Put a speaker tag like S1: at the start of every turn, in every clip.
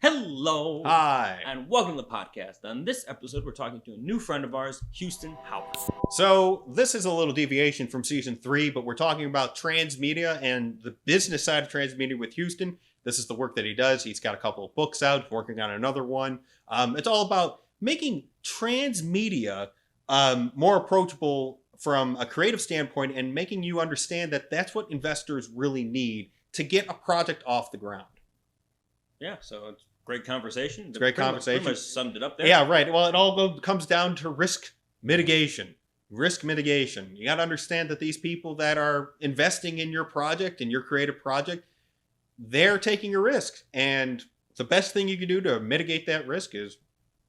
S1: Hello.
S2: Hi.
S1: And welcome to the podcast. On this episode, we're talking to a new friend of ours, Houston Howard.
S2: So this is a little deviation from season 3, but we're talking about Transmedia and the business side of Transmedia with Houston. This is the work that he does. He's got a couple of books out, working on another one. It's all about making transmedia more approachable from a creative standpoint and making you understand that that's what investors really need to get a project off the ground.
S1: Yeah, so it's great conversation.
S2: It's a great conversation.
S1: Pretty much summed it up there.
S2: Yeah, right. Well, it all comes down to risk mitigation. Risk mitigation. You got to understand that these people that are investing in your project, in your creative project, they're taking a risk. And the best thing you can do to mitigate that risk is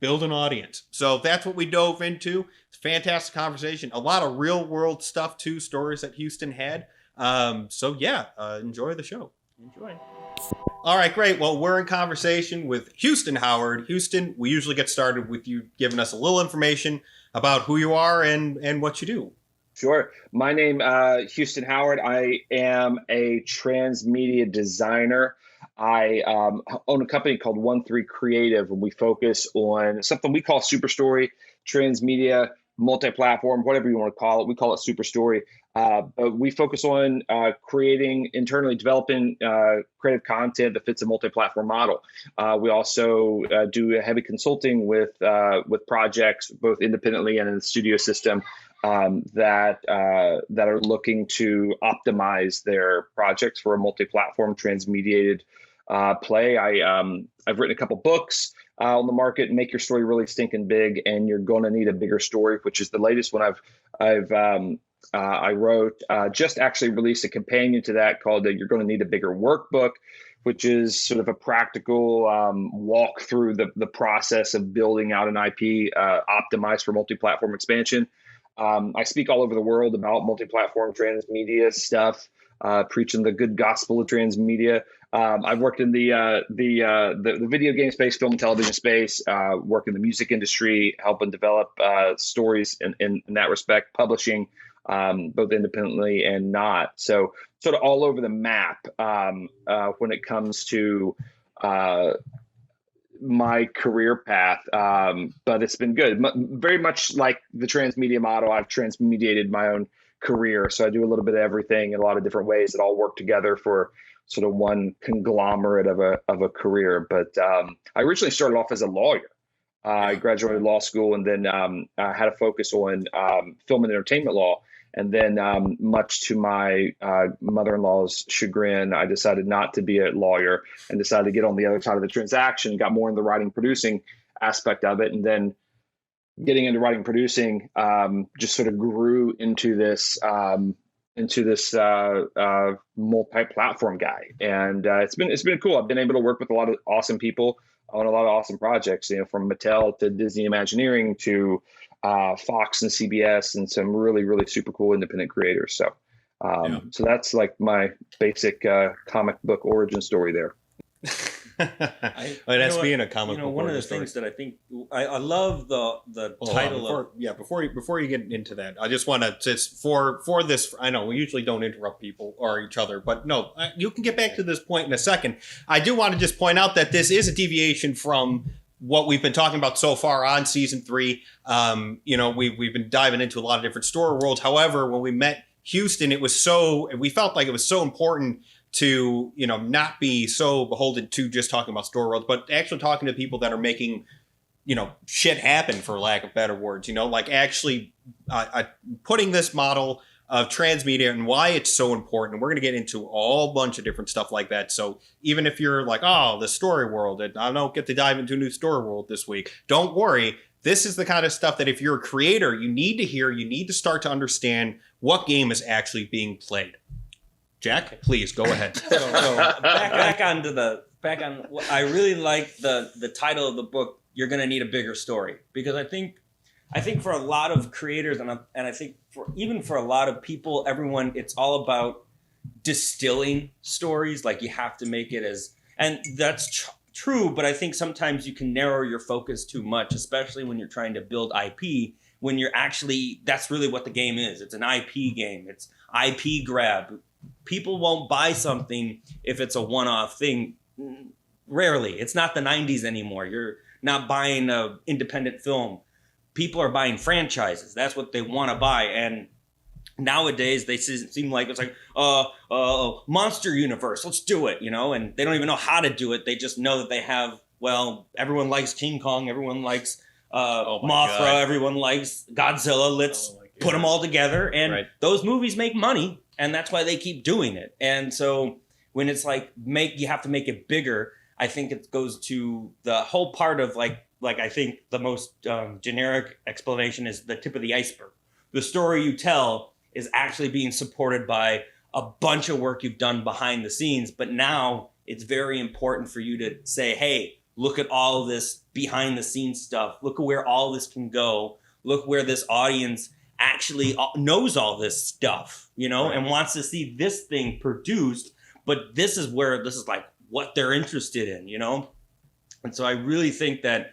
S2: build an audience. So that's what we dove into. It's a fantastic conversation. A lot of real world stuff too, stories that Houston had. Enjoy the show.
S1: Enjoy.
S2: All right, great. Well, we're in conversation with Houston Howard. Houston, we usually get started with you giving us a little information about who you are and what you do.
S3: Sure. My name Houston Howard. I am a transmedia designer. I own a company called 1-3 Creative, and we focus on something we call Super Story, transmedia, multi-platform, whatever you want to call it. We call it Super Story. But we focus on creating, internally developing creative content that fits a multi-platform model. We also do heavy consulting with projects, both independently and in the studio system, that are looking to optimize their projects for a multi-platform transmediated play. I've written a couple books on the market. Make Your Story Really Stinking Big, and You're Gonna Need a Bigger Story, which is the latest one I wrote. Just actually released a companion to that called You're Going to Need a Bigger Workbook, which is sort of a practical walk through the process of building out an IP optimized for multi-platform expansion. I speak all over the world about multi-platform transmedia stuff, preaching the good gospel of transmedia. I've worked in the video game space, film and television space, work in the music industry, helping develop stories in that respect, publishing both independently and not. So sort of all over the map when it comes to my career path, but it's been good. Very much like the transmedia model, I've transmediated my own career. So I do a little bit of everything in a lot of different ways that all work together for sort of one conglomerate of a career. But I originally started off as a lawyer. I graduated law school and then I had a focus on film and entertainment law. And then much to my mother-in-law's chagrin, I decided not to be a lawyer and decided to get on the other side of the transaction, got more in the writing producing aspect of it. And then getting into writing producing just sort of grew into this multi-platform guy. And it's been cool. I've been able to work with a lot of awesome people on a lot of awesome projects, from Mattel to Disney Imagineering to Fox and CBS and some really, really super cool independent creators. So so that's like my basic comic book origin story there.
S2: That's being a comic book.
S1: One of the things that I think I love the title
S2: before you get into that, I just want to just for this. I know we usually don't interrupt people or each other, but no, you can get back to this point in a second. I do want to just point out that this is a deviation from what we've been talking about so far on season 3. We've been diving into a lot of different story worlds. However, when we met Houston, we felt like it was so important to, not be so beholden to just talking about story worlds, but actually talking to people that are making, shit happen, for lack of better words, like actually putting this model of transmedia and why it's so important. And we're going to get into a whole bunch of different stuff like that. So even if you're like, oh, the story world, I don't get to dive into a new story world this week, don't worry. This is the kind of stuff that if you're a creator, you need to hear, you need to start to understand what game is actually being played. Jack, please go ahead.
S1: back on. I really like the title of the book. You're going to need a bigger story, because I think for a lot of creators and I think for a lot of people, everyone, it's all about distilling stories. Like you have to make it and that's true. But I think sometimes you can narrow your focus too much, especially when you're trying to build IP. When you're that's really what the game is. It's an IP game. It's IP grab. People won't buy something if it's a one-off thing. rarely. It's not the 90s anymore. You're not buying a independent film. People are buying franchises. That's what they want to buy. And nowadays they seem like it's like monster universe, let's do it, and they don't even know how to do it. They just know that they have, well, everyone likes King Kong, everyone likes Mothra, God. Everyone likes Godzilla, let's put them all together. And those movies make money, and that's why they keep doing it. And so when it's like you have to make it bigger, I think it goes to the whole part of like I think the most generic explanation is the tip of the iceberg. The story you tell is actually being supported by a bunch of work you've done behind the scenes. But now it's very important for you to say, hey, look at all of this behind the scenes stuff. Look at where all this can go. Look where this audience actually knows all this stuff, and wants to see this thing produced. But this is like what they're interested in, And so I really think that,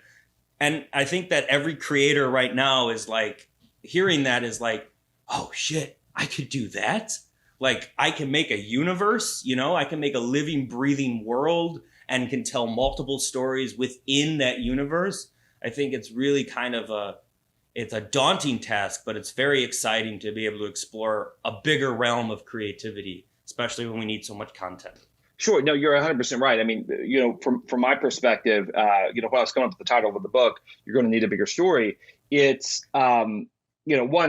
S1: and I think that every creator right now is like, hearing that is like, oh shit, I could do that. Like I can make a universe, I can make a living, breathing world and can tell multiple stories within that universe. I think it's really kind of it's a daunting task, but it's very exciting to be able to explore a bigger realm of creativity, especially when we need so much content.
S3: Sure. No, you're 100% right. I mean, from my perspective, when I was coming up with the title of the book, you're going to need a bigger story. It's, one,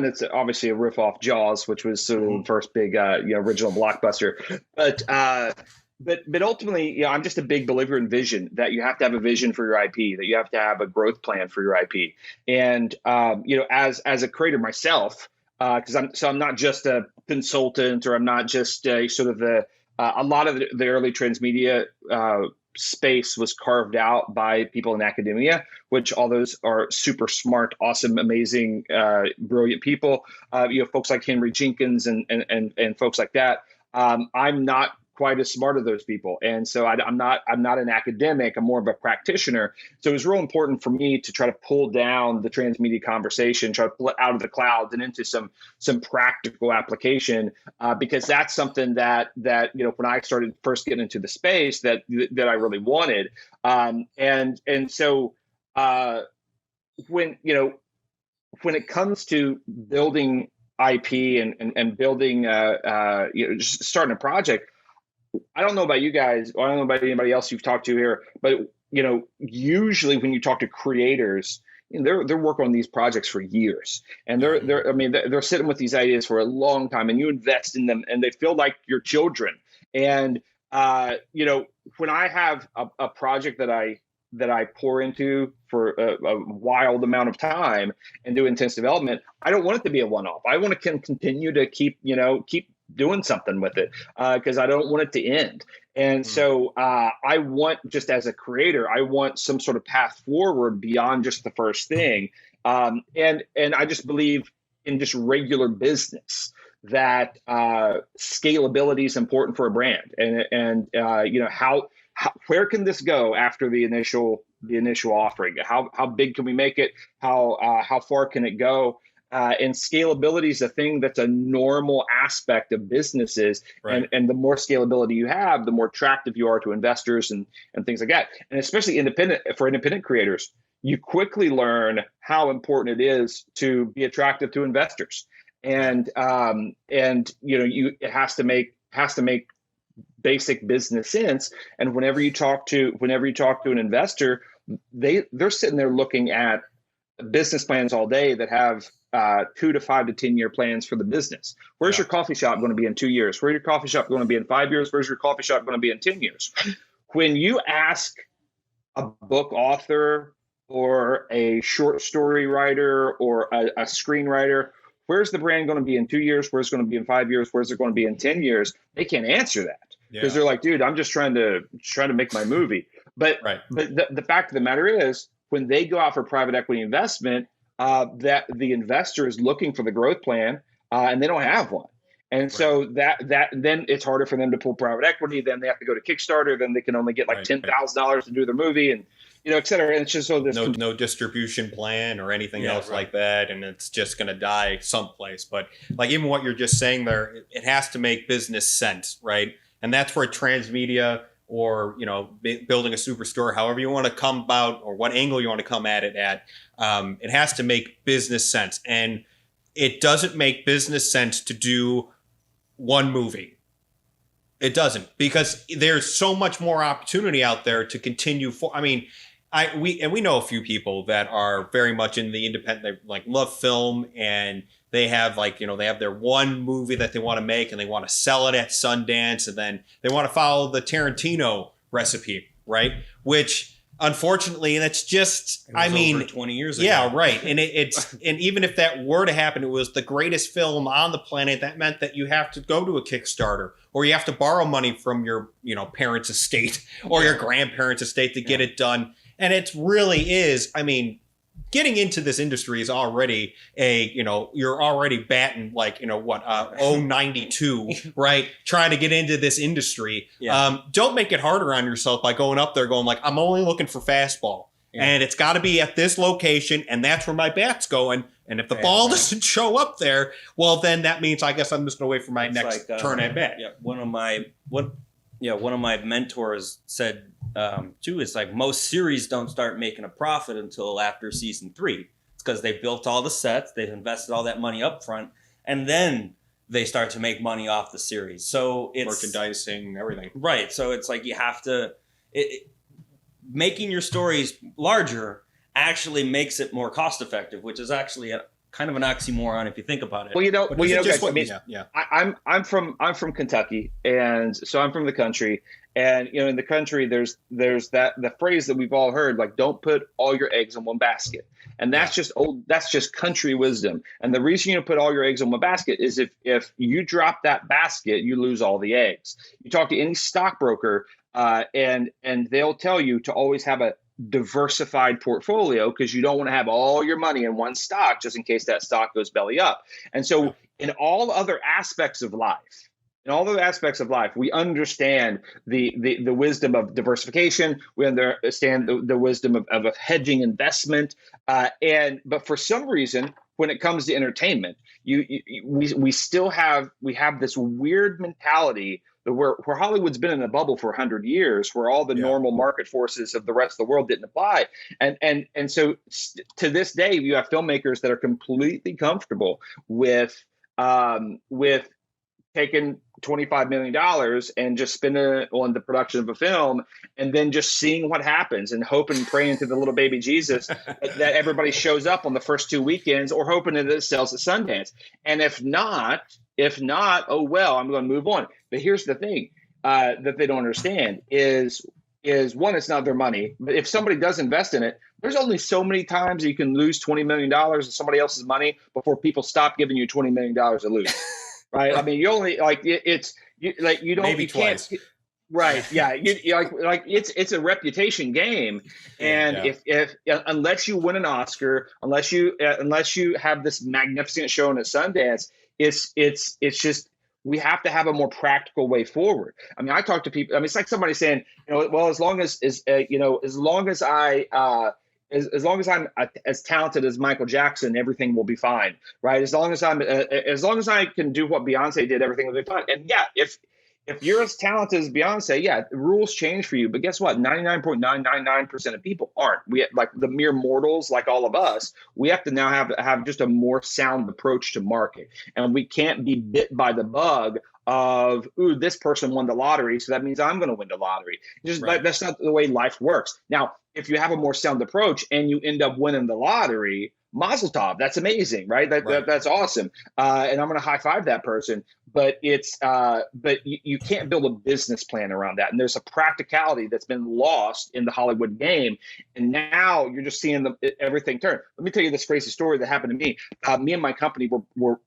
S3: it's obviously a riff off Jaws, which was sort of the first big, original blockbuster. But ultimately, I'm just a big believer in vision, that you have to have a vision for your IP, that you have to have a growth plan for your IP. And, as a creator myself, because I'm not just a consultant, or I'm not just sort of a lot of the early transmedia space was carved out by people in academia, which all those are super smart, awesome, amazing, brilliant people. Folks like Henry Jenkins and folks like that. I'm not quite as smart as those people, and so I'm not an academic. I'm more of a practitioner. So it was real important for me to try to pull down the transmedia conversation, try to pull it out of the clouds and into some practical application, because that's something that when I started first getting into the space that I really wanted, and so when it comes to building IP and building just starting a project. I don't know about you guys, or I don't know about anybody else you've talked to here, but usually when you talk to creators, they're working on these projects for years, and they're sitting with these ideas for a long time, and you invest in them, and they feel like your children. And when I have a project that I pour into for a wild amount of time and do intense development, I don't want it to be a one-off. I want to continue to keep doing something with it, because I don't want it to end. And so I want, just as a creator, I want some sort of path forward beyond just the first thing. And I just believe in just regular business that scalability is important for a brand, and how where can this go after the initial offering? How big can we make it? How far can it go? And scalability is a thing that's a normal aspect of businesses. Right. And the more scalability you have, the more attractive you are to investors and things like that. And especially for independent creators, you quickly learn how important it is to be attractive to investors. And it has to make basic business sense. And whenever you talk to an investor, they're sitting there looking at business plans all day that have 2 to 5 to 10 year plans for the business. Where's your coffee shop going to be in 2 years? Where's your coffee shop going to be in 5 years? Where's your coffee shop going to be in 10 years? When you ask a book author or a short story writer or a screenwriter, where's the brand going to be in 2 years? Where's it going to be in 5 years? Where's it going to be in 10 years? They can't answer that, because they're like, dude, I'm just trying to make my movie. But the fact of the matter is, when they go out for private equity investment, that the investor is looking for the growth plan, and they don't have one. And so that then it's harder for them to pull private equity. Then they have to go to Kickstarter. Then they can only get like $10,000 to do their movie, and et cetera. And it's just so this
S2: no distribution plan or anything else like that, and it's just going to die someplace. But like even what you're just saying there, it has to make business sense, right? And that's where Transmedia or building a superstore, however you want to come about, or what angle you want to come at it at. It has to make business sense, and it doesn't make business sense to do one movie. It doesn't, because there's so much more opportunity out there to continue for. I mean, we know a few people that are very much in the independent, they like love film, and they have they have their one movie that they want to make, and they want to sell it at Sundance, and then they want to follow the Tarantino recipe, right? Which unfortunately, that's just,
S1: over 20 years ago.
S2: Yeah, right. And it's and even if that were to happen, it was the greatest film on the planet. That meant that you have to go to a Kickstarter, or you have to borrow money from your parents' estate or your grandparents' estate to get it done. And it really is, I mean, getting into this industry is already you're already batting 092, right? Trying to get into this industry. Yeah. Don't make it harder on yourself by going up there going like, I'm only looking for fastball. Yeah. And it's got to be at this location, and that's where my bat's going. And if the ball doesn't show up there, well, then that means I guess I'm just going to wait for my next turn at bat.
S1: Yeah, one of my mentors said too, is like most series don't start making a profit until after season 3. It's because they built all the sets, they've invested all that money up front, and then they start to make money off the series. So it's
S2: merchandising, everything.
S1: Right. So it's like you have to making your stories larger actually makes it more cost effective, which is actually kind of an oxymoron if you think about it.
S3: Well, guys, I'm from Kentucky, and so I'm from the country. And in the country, there's that the phrase that we've all heard, like, don't put all your eggs in one basket. And that's just country wisdom. And the reason you put all your eggs in one basket is if you drop that basket, you lose all the eggs. You talk to any stockbroker, and they'll tell you to always have a diversified portfolio, because you don't want to have all your money in one stock just in case that stock goes belly up. And so in all other aspects of life, we understand the wisdom of diversification. We understand the wisdom of a hedging investment. But for some reason, when it comes to entertainment, we have this weird mentality where Hollywood's been in a bubble for 100 years, where all the normal market forces of the rest of the world didn't apply. And so to this day, you have filmmakers that are completely comfortable with taking $25 million and just spending it on the production of a film, and then just seeing what happens and hoping and praying to the little baby Jesus that everybody shows up on the first 2 weekends, or hoping that it sells at Sundance. And if not, oh well, I'm going to move on. But here's the thing that they don't understand is one, it's not their money. But if somebody does invest in it, there's only so many times you can lose $20 million of somebody else's money before people stop giving you $20 million to lose. Right. I mean, you only maybe twice. Right. Yeah. It's a reputation game. And if unless you win an Oscar, unless you have this magnificent showing at Sundance, it's just, we have to have a more practical way forward. I mean, I talk to people. I mean, it's like somebody saying, well, as long as I'm as talented as Michael Jackson, everything will be fine, right? As long as I can do what Beyonce did, everything will be fine. And yeah, if you're as talented as Beyonce, the rules change for you. But guess what? 99.999% of people aren't. We, like the mere mortals, like all of us, we have to now have just a more sound approach to market, and we can't be bit by the bug of, ooh, this person won the lottery, so that means I'm going to win the lottery. That's not the way life works. Now, if you have a more sound approach and you end up winning the lottery, mazel tov, that's amazing, right? That's awesome. And I'm going to high five that person. But you can't build a business plan around that. And there's a practicality that's been lost in the Hollywood game. And now you're just seeing everything turn. Let me tell you this crazy story that happened to me. Me and my company were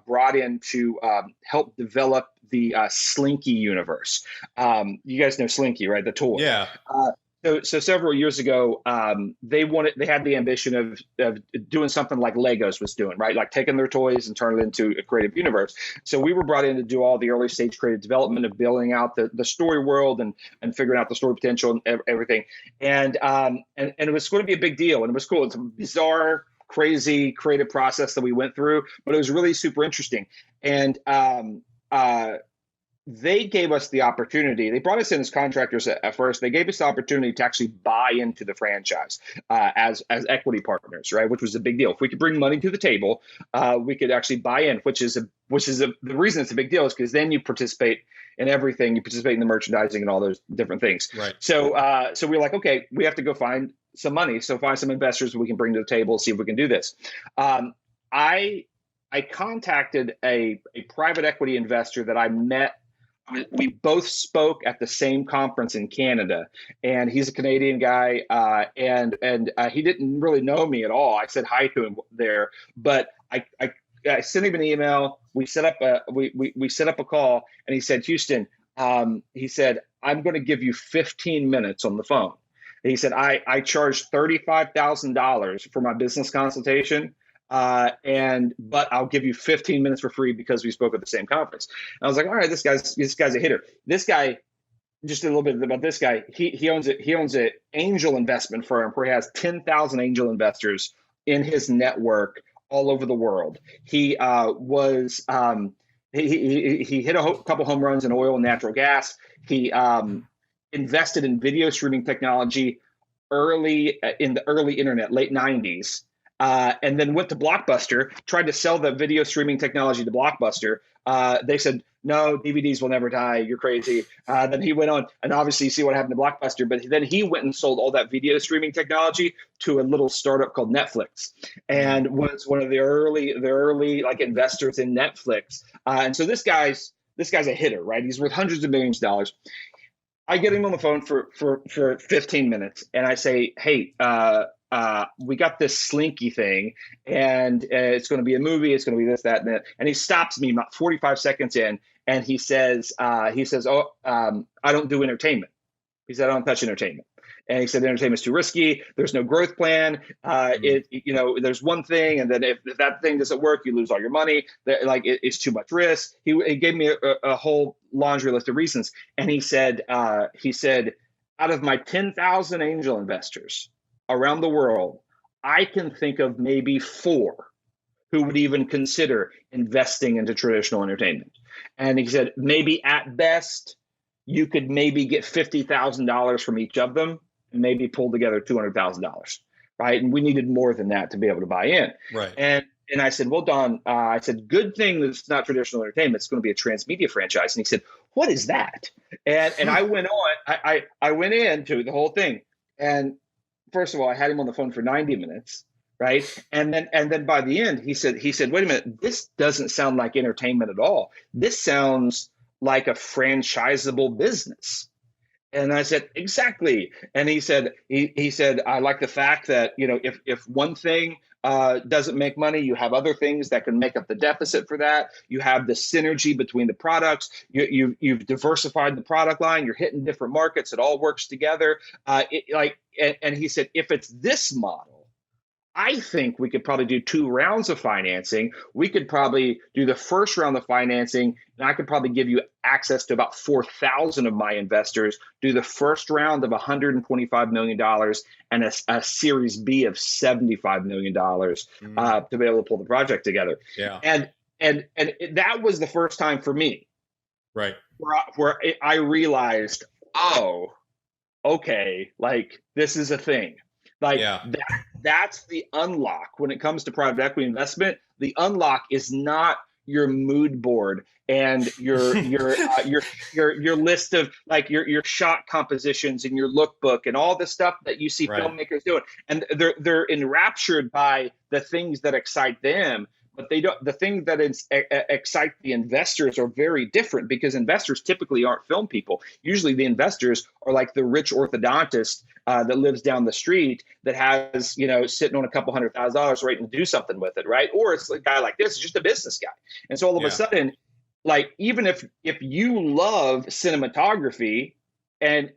S3: brought in to help develop the Slinky universe. You guys know Slinky, right? The toy.
S2: Yeah.
S3: So several years ago, they had the ambition of doing something like Legos was doing, right? Like taking their toys and turning it into a creative universe. So we were brought in to do all the early stage creative development of building out the story world and figuring out the story potential and everything. And it was going to be a big deal, and it was cool. It's a bizarre, crazy creative process that we went through, but it was really super interesting. And they gave us the opportunity. They brought us in as contractors at first. They gave us the opportunity to actually buy into the franchise as equity partners, right? Which was a big deal. If we could bring money to the table, we could actually buy in. The reason it's a big deal is because then you participate in everything. You participate in the merchandising and all those different things.
S2: Right.
S3: So we were like, okay, we have to go find some money. So find some investors we can bring to the table, see if we can do this. I contacted a private equity investor that I met. We both spoke at the same conference in Canada, and he's a Canadian guy, and he didn't really know me at all. I said hi to him there, but I sent him an email. We set up a call, and he said, Houston, he said, I'm going to give you 15 minutes on the phone. And he said, I charged $35,000 for my business consultation. But I'll give you 15 minutes for free because we spoke at the same conference. And I was like, all right, this guy's a hitter. This guy, just a little bit about this guy. He owns an angel investment firm where he has 10,000 angel investors in his network all over the world. He he hit a couple home runs in oil and natural gas. He invested in video streaming technology in the early internet, late 90s. And then went to Blockbuster, tried to sell the video streaming technology to Blockbuster. They said, no, DVDs will never die. You're crazy. Then he went on, and obviously you see what happened to Blockbuster, but then he went and sold all that video streaming technology to a little startup called Netflix, and was one of the early like investors in Netflix. And so this guy's a hitter, right? He's worth hundreds of millions of dollars. I get him on the phone for 15 minutes, and I say, hey, we got this Slinky thing, and it's going to be a movie. It's going to be this, that, and that. And he stops me about 45 seconds in, and he says, I don't do entertainment. He said, I don't touch entertainment. And he said, entertainment's too risky. There's no growth plan. There's one thing, and then if that thing doesn't work, you lose all your money. It's too much risk. He gave me a whole laundry list of reasons, and he said, out of my 10,000 angel investors around the world, I can think of maybe 4 who would even consider investing into traditional entertainment. And he said, maybe at best, you could maybe get $50,000 from each of them and maybe pull together $200,000, right? And we needed more than that to be able to buy in.
S2: Right.
S3: And I said, well, Don, I said, good thing that it's not traditional entertainment. It's going to be a transmedia franchise. And he said, what is that? And I went on, I went into the whole thing. And first of all, I had him on the phone for 90 minutes, right? And then by the end, he said, wait a minute, this doesn't sound like entertainment at all. This sounds like a franchisable business. And I said, exactly. And he said, I like the fact that, if one thing doesn't make money, you have other things that can make up the deficit for that. You have the synergy between the products. You've diversified the product line. You're hitting different markets. It all works together. And he said, if it's this model, I think we could probably do 2 rounds of financing. We could probably do the first round of financing, and I could probably give you access to about 4,000 of my investors, do the first round of $125 million and a Series B of $75 million to be able to pull the project together.
S2: Yeah.
S3: And that was the first time for me,
S2: right,
S3: where I realized, oh, okay, like this is a thing. That's the unlock when it comes to private equity investment. The unlock is not your mood board and your list of like your shot compositions and your lookbook and all the stuff that you see filmmakers doing. And they're enraptured by the things that excite them. But they don't. The things that excite the investors are very different because investors typically aren't film people. Usually, the investors are like the rich orthodontist that lives down the street that has sitting on a couple $100,000 waiting to do something with it, right? Or it's a guy like this, just a business guy. And so all of a sudden, like even if you love cinematography and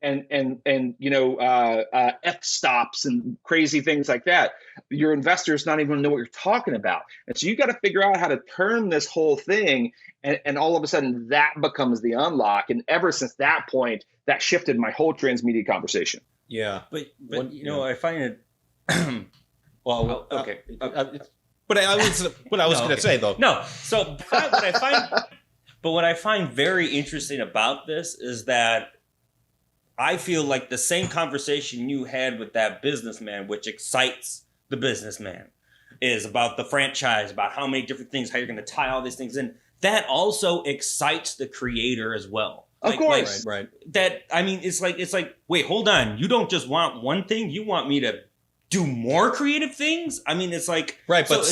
S3: f-stops and crazy things like that, your investors not even know what you're talking about. And so you got to figure out how to turn this whole thing, and all of a sudden that becomes the unlock. And ever since that point, that shifted my whole transmedia conversation.
S2: Yeah.
S1: But I find it
S2: well,
S1: okay.
S2: But I was going to say though.
S1: No. So But what I find very interesting about this is that I feel like the same conversation you had with that businessman, which excites the businessman, is about the franchise, about how many different things, how you're going to tie all these things in. That also excites the creator as well.
S3: Of course.
S2: Right.
S1: That, I mean, it's like, wait, hold on. You don't just want one thing. You want me to do more creative things? I mean, it's like...
S2: Right, but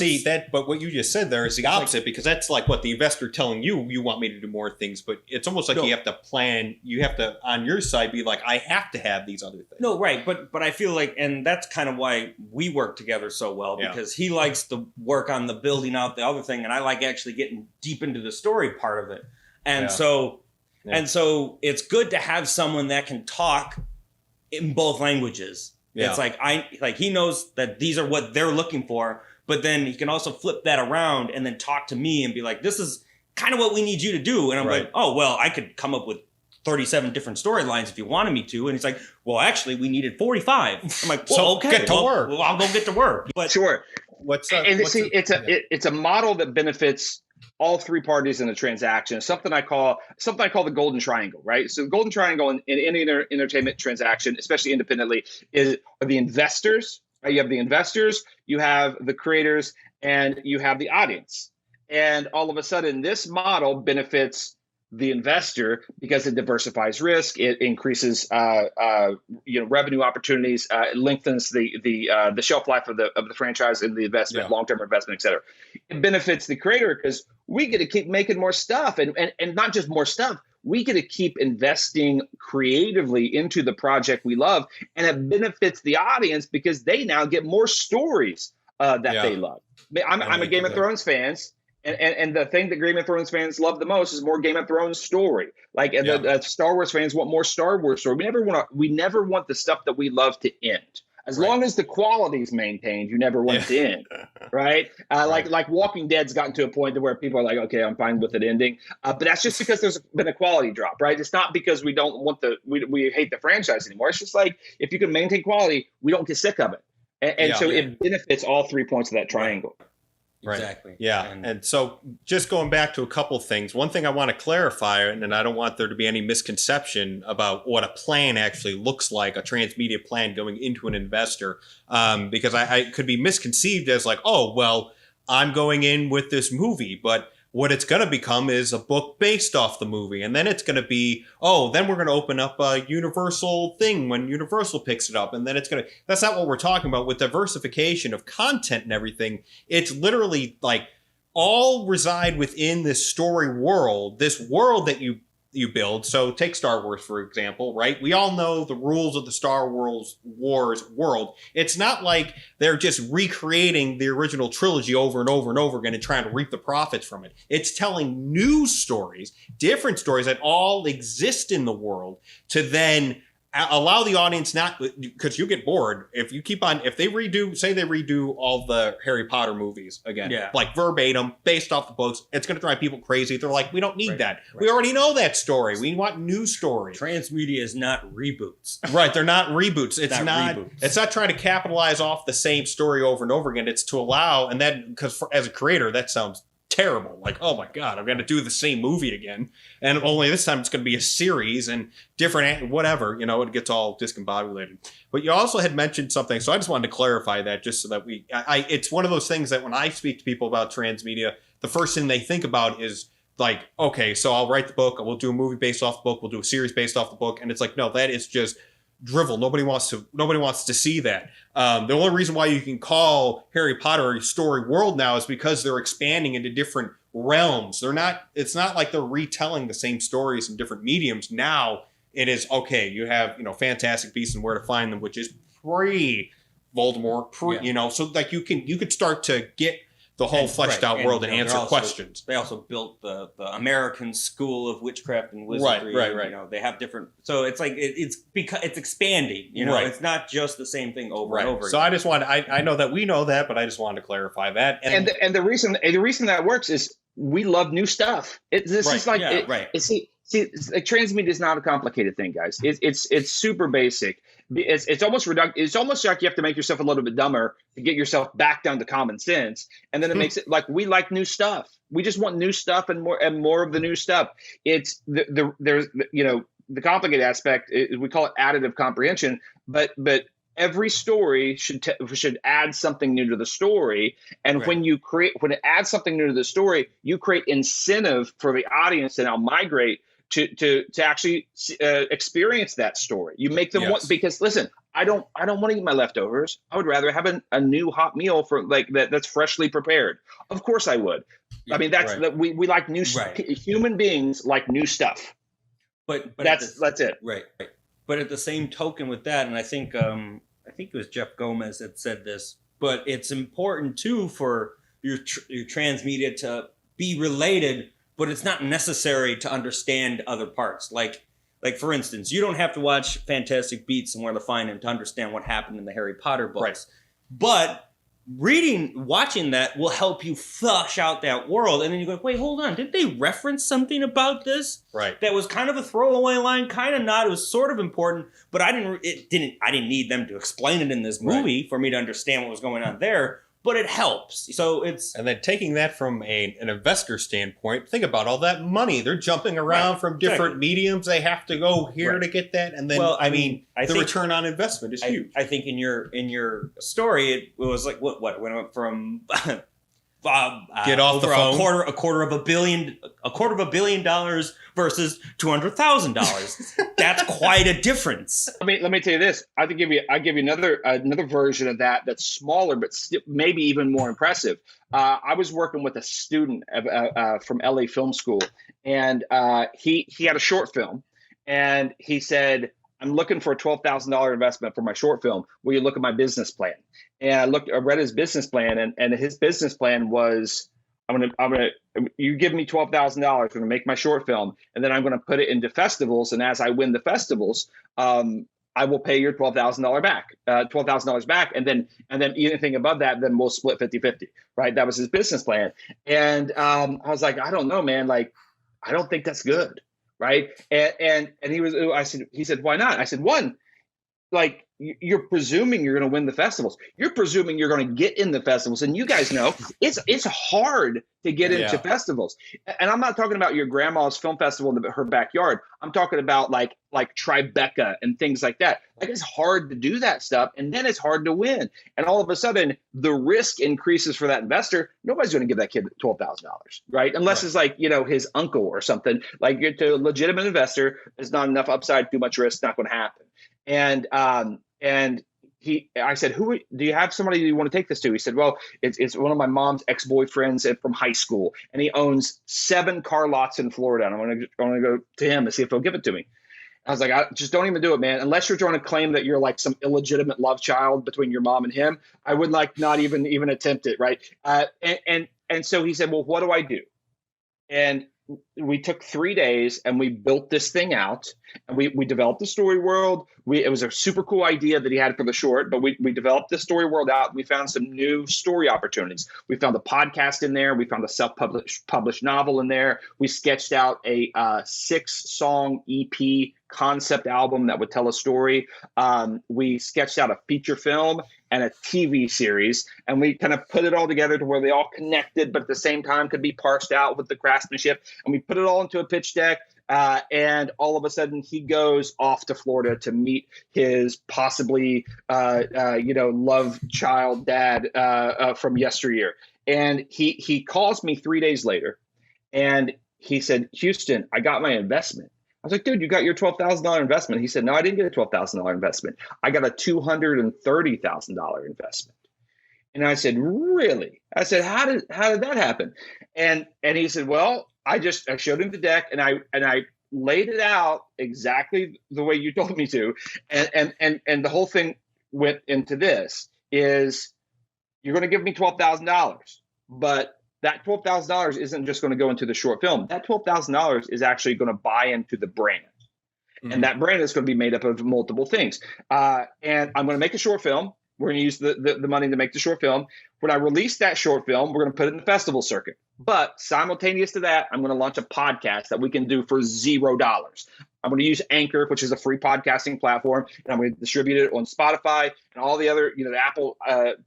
S2: but what you just said there is the opposite, because that's like what the investor telling you want me to do more things, but it's almost like you have to plan, you have to, on your side, be like, I have to have these other things.
S1: No, right, but I feel like, and that's kind of why we work together so well, because he likes to work on the building out the other thing, and I like actually getting deep into the story part of it. And so it's good to have someone that can talk in both languages. Yeah. It's like he knows that these are what they're looking for, but then he can also flip that around and then talk to me and be like, this is kind of what we need you to do. And I'm like, oh, well, I could come up with 37 different storylines if you wanted me to. And he's like, well, actually, we needed 45. I'm like, well,
S2: so
S1: okay,
S2: get to work.
S1: Well, I'll go get to work. But
S3: sure. It's a model that benefits all three parties in the transaction. Something I call the golden triangle, right? So the golden triangle in any entertainment transaction, especially independently, are the investors. Right? You have the investors, you have the creators, and you have the audience. And all of a sudden, this model benefits the investor because it diversifies risk, it increases revenue opportunities, it lengthens the shelf life of the franchise and the investment, long-term investment, et cetera. It benefits the creator because we get to keep making more stuff, and not just more stuff. We get to keep investing creatively into the project we love, and it benefits the audience because they now get more stories that they love. I'm a Game of Thrones fan. And the thing that Game of Thrones fans love the most is more Game of Thrones story. Like the Star Wars fans want more Star Wars story. We never want the stuff that we love to end. As long as the quality is maintained, you never want it to end, right? Like Walking Dead's gotten to a point where people are like, okay, I'm fine with it ending, but that's just because there's been a quality drop, right? It's not because we don't want we hate the franchise anymore. It's just like if you can maintain quality, we don't get sick of it, and so it benefits all 3 points of that triangle.
S2: Right.
S1: Exactly.
S2: Yeah. And so just going back to a couple things, one thing I want to clarify, and I don't want there to be any misconception about what a plan actually looks like, a transmedia plan going into an investor, because I could be misconceived as like, oh, well, I'm going in with this movie, but what it's going to become is a book based off the movie. And then it's going to be, then we're going to open up a Universal thing when Universal picks it up. And then that's not what we're talking about with diversification of content and everything. It's literally like all reside within this story world, this world that you build. So take Star Wars, for example, right? We all know the rules of the Star Wars world. It's not like they're just recreating the original trilogy over and over and over again and trying to reap the profits from it. It's telling new stories, different stories that all exist in the world to then allow the audience not, because you get bored if you keep on, if they redo all the Harry Potter movies again, like verbatim, based off the books, it's going to drive people crazy. They're like, we don't need that. Right. We already know that story. We want new stories.
S1: Transmedia is not reboots.
S2: Right. They're not reboots. It's not trying to capitalize off the same story over and over again. It's to allow, and then, because as a creator, that sounds terrible. Like, oh my God, I'm going to do the same movie again. And only this time it's going to be a series and different, whatever, it gets all discombobulated. But you also had mentioned something. So I just wanted to clarify that just so that it's one of those things that when I speak to people about transmedia, the first thing they think about is like, okay, so I'll write the book. We'll do a movie based off the book. We'll do a series based off the book. And it's like, no, that is just drivel. Nobody wants to see that. The only reason why you can call Harry Potter a story world now is because they're expanding into different realms. It's not like they're retelling the same stories in different mediums. Now it is, okay, you have, Fantastic Beasts and Where to Find Them, which is pre-Voldemort, so like you could start to get the whole fleshed out world and answer questions.
S1: They also built the American School of Witchcraft and Wizardry. Right. They have different. So it's like it's expanding. It's not just the same thing over and over.
S2: So
S1: again.
S2: I just want I know that we know that, but I just wanted to clarify that.
S3: And the reason that works is we love new stuff. It's See, like, transmedia is not a complicated thing, guys. It's super basic. It's almost it's almost like you have to make yourself a little bit dumber to get yourself back down to common sense, and then it makes it like we like new stuff. We just want new stuff and more of the new stuff. It's there's the complicated aspect is we call it additive comprehension, but every story should add something new to the story. And
S2: Right.
S3: when it adds something new to the story, you create incentive for the audience to now migrate to actually experience that story. You make them want,
S2: Yes.
S3: because listen, I don't want to eat my leftovers. I would rather have a new hot meal for like that's freshly prepared. Of course I would. I mean, that's
S2: Right.
S3: we like new
S1: Right.
S3: human beings like new stuff.
S1: But
S3: That's it.
S1: right. But at the same token with that, and I think it was Jeff Gomez that said this, but it's important too for your transmedia to be related, but it's not necessary to understand other parts. Like for instance, you don't have to watch Fantastic Beasts and Where to Find Him to understand what happened in the Harry Potter books.
S2: Right.
S1: But watching that will help you flush out that world, and then you go, wait, hold on, did they reference something about this?
S2: Right.
S1: That was kind of a throwaway line, kind of not. It was sort of important, but I didn't need them to explain it in this movie for me to understand what was going on there. But it helps. So it's
S2: And then taking that from an investor standpoint, think about all that money. They're jumping around from different mediums. They have to go here to get that. And then,
S1: Well, I
S2: I
S1: mean,
S2: mean,
S1: I
S2: the
S1: think-
S2: return on investment is huge.
S1: I think in your story it was like what when it went from
S2: Get off the
S1: over
S2: phone.
S1: a quarter of a billion dollars versus $200,000. That's quite a difference.
S3: Let me tell you this. I'll give you another version of that that's smaller, but maybe even more impressive. I was working with a student from LA Film School, and he had a short film, and he said, "I'm looking for a $12,000 investment for my short film. Will you look at my business plan?" And I read his business plan, and his business plan was, you give me $12,000, I'm gonna make my short film, and then I'm gonna put it into festivals, and as I win the festivals, I will pay your $12,000 back, and then anything above that, then we'll split 50-50, right? That was his business plan. And I was like, I don't know, man, like, I don't think that's good, right? And he said, why not? I said, one, like, you're presuming you're going to win the festivals. You're presuming you're going to get in the festivals, and you guys know it's hard to get into festivals. And I'm not talking about your grandma's film festival in her backyard. I'm talking about like Tribeca and things like that. Like, it's hard to do that stuff, and then it's hard to win. And all of a sudden, the risk increases for that investor. Nobody's going to give that kid $12,000, right? Unless it's like, his uncle or something. Like, to a legitimate investor, there's not enough upside, too much risk, not going to happen. And I said, do you have somebody you want to take this to? He said, well, it's one of my mom's ex-boyfriends from high school, and he owns 7 car lots in Florida. And I'm going to go to him and see if he'll give it to me. I was like, I just don't even do it, man. Unless you're trying to claim that you're like some illegitimate love child between your mom and him, I would like not even attempt it, right? And so he said, well, what do I do? And we took 3 days and we built this thing out, and we developed the story world. It was a super cool idea that he had for the short, but we developed the story world out. And we found some new story opportunities. We found a podcast in there. We found a self-published novel in there. We sketched out a 6-song EP concept album that would tell a story. We sketched out a feature film and a TV series, and we kind of put it all together to where they all connected, but at the same time could be parsed out with the craftsmanship. And we put it all into a pitch deck. And all of a sudden, he goes off to Florida to meet his possibly, love child dad from yesteryear. And he calls me 3 days later, and he said, "Houston, I got my investment." I was like, "Dude, you got your $12,000 investment?" He said, "No, I didn't get a $12,000 investment. I got a $230,000 investment." And I said, "Really?" I said, "How did that happen?" And he said, "Well, I showed him the deck, and I laid it out exactly the way you told me to." And the whole thing went into this is, you're going to give me $12,000, but that $12,000 isn't just going to go into the short film. That $12,000 is actually going to buy into the brand. And that brand is going to be made up of multiple things. And I'm going to make a short film. We're going to use the money to make the short film. When I release that short film, we're going to put it in the festival circuit. But simultaneous to that, I'm going to launch a podcast that we can do for $0. I'm going to use Anchor, which is a free podcasting platform, and I'm going to distribute it on Spotify and all the other, the Apple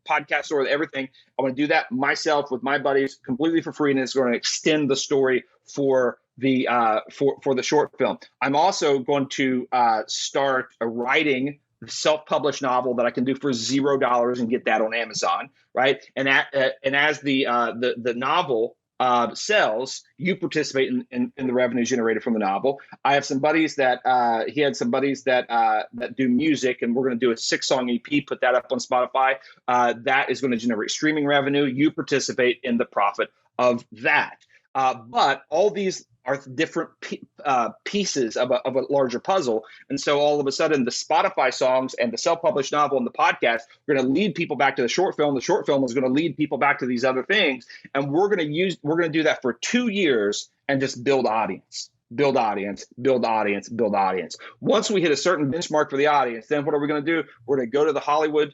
S3: podcast store, everything. I'm going to do that myself with my buddies completely for free, and it's going to extend the story for the for the short film. I'm also going to start writing a self-published novel that I can do for $0 and get that on Amazon, right? And as the novel sells, you participate in the revenue generated from the novel. I have some buddies that he had some buddies that do music, and we're going to do a 6-song EP, put that up on Spotify. That is going to generate streaming revenue. You participate in the profit of that. But all these are different pieces of a larger puzzle. And so all of a sudden, the Spotify songs and the self-published novel and the podcast are going to lead people back to the short film. The short film is going to lead people back to these other things. And we're going to do that for 2 years and just build audience. Build audience, build audience, build audience. Once we hit a certain benchmark for the audience, then what are we going to do? We're going to go to the Hollywood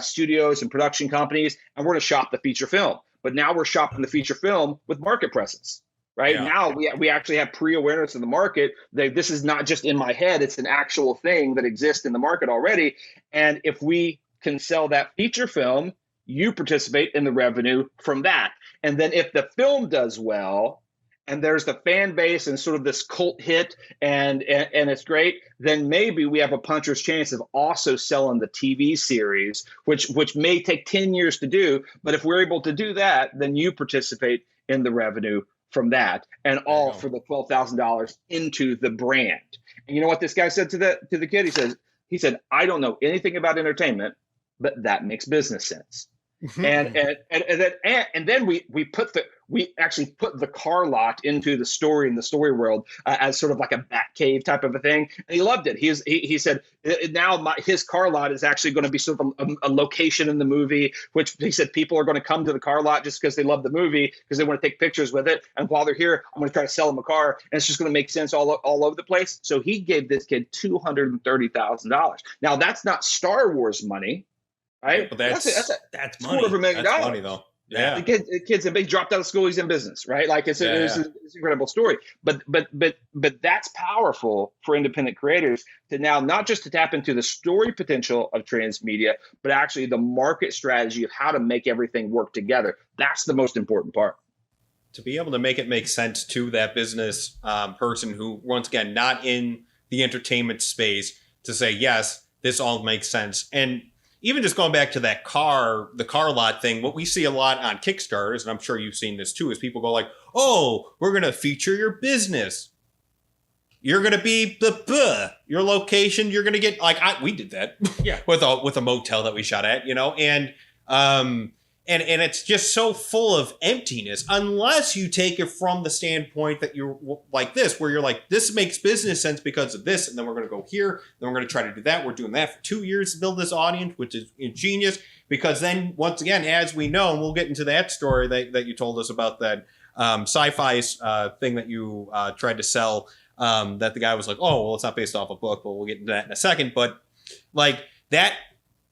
S3: studios and production companies, and we're going to shop the feature film. But now we're shopping the feature film with market presence. Right now, we actually have pre-awareness of the market. This is not just in my head; it's an actual thing that exists in the market already. And if we can sell that feature film, you participate in the revenue from that. And then if the film does well, and there's the fan base and sort of this cult hit, and it's great, then maybe we have a puncher's chance of also selling the TV series, which may take 10 years to do. But if we're able to do that, then you participate in the revenue from that, and all for the $12,000 into the brand. And you know what this guy said to the kid? He said, I don't know anything about entertainment, but that makes business sense. And then we actually put the car lot into the story in the story world as sort of like a bat cave type of a thing, and he loved it. He said now his car lot is actually going to be sort of a location in the movie, which he said people are going to come to the car lot just because they love the movie, because they want to take pictures with it, and while they're here, I'm going to try to sell them a car, and it's just going to make sense all over the place. So he gave this kid $230,000. Now that's not Star Wars money. Right,
S2: but
S3: that's
S2: money.
S3: $250,000.
S2: That's money, though. Yeah,
S3: the kid's he dropped out of school. He's in business, right? Like it's an incredible story. But that's powerful for independent creators to now not just to tap into the story potential of transmedia, but actually the market strategy of how to make everything work together. That's the most important part.
S2: To be able to make it make sense to that business person who, once again, not in the entertainment space, to say yes, this all makes sense. And even just going back to the car lot thing, what we see a lot on Kickstarters, and I'm sure you've seen this too, is people go like, oh, we're going to feature your business. You're going to be your location. You're going to get we did that with a motel that we shot at, and it's just so full of emptiness unless you take it from the standpoint that you're like this, where you're like, this makes business sense because of this, and then we're going to go here, then we're going to try to do that. We're doing that for 2 years to build this audience, which is ingenious, because then once again, as we know, and we'll get into that story that you told us about, that sci-fi thing that you tried to sell, that the guy was like, oh, well, it's not based off a book, but we'll get into that in a second. But like that,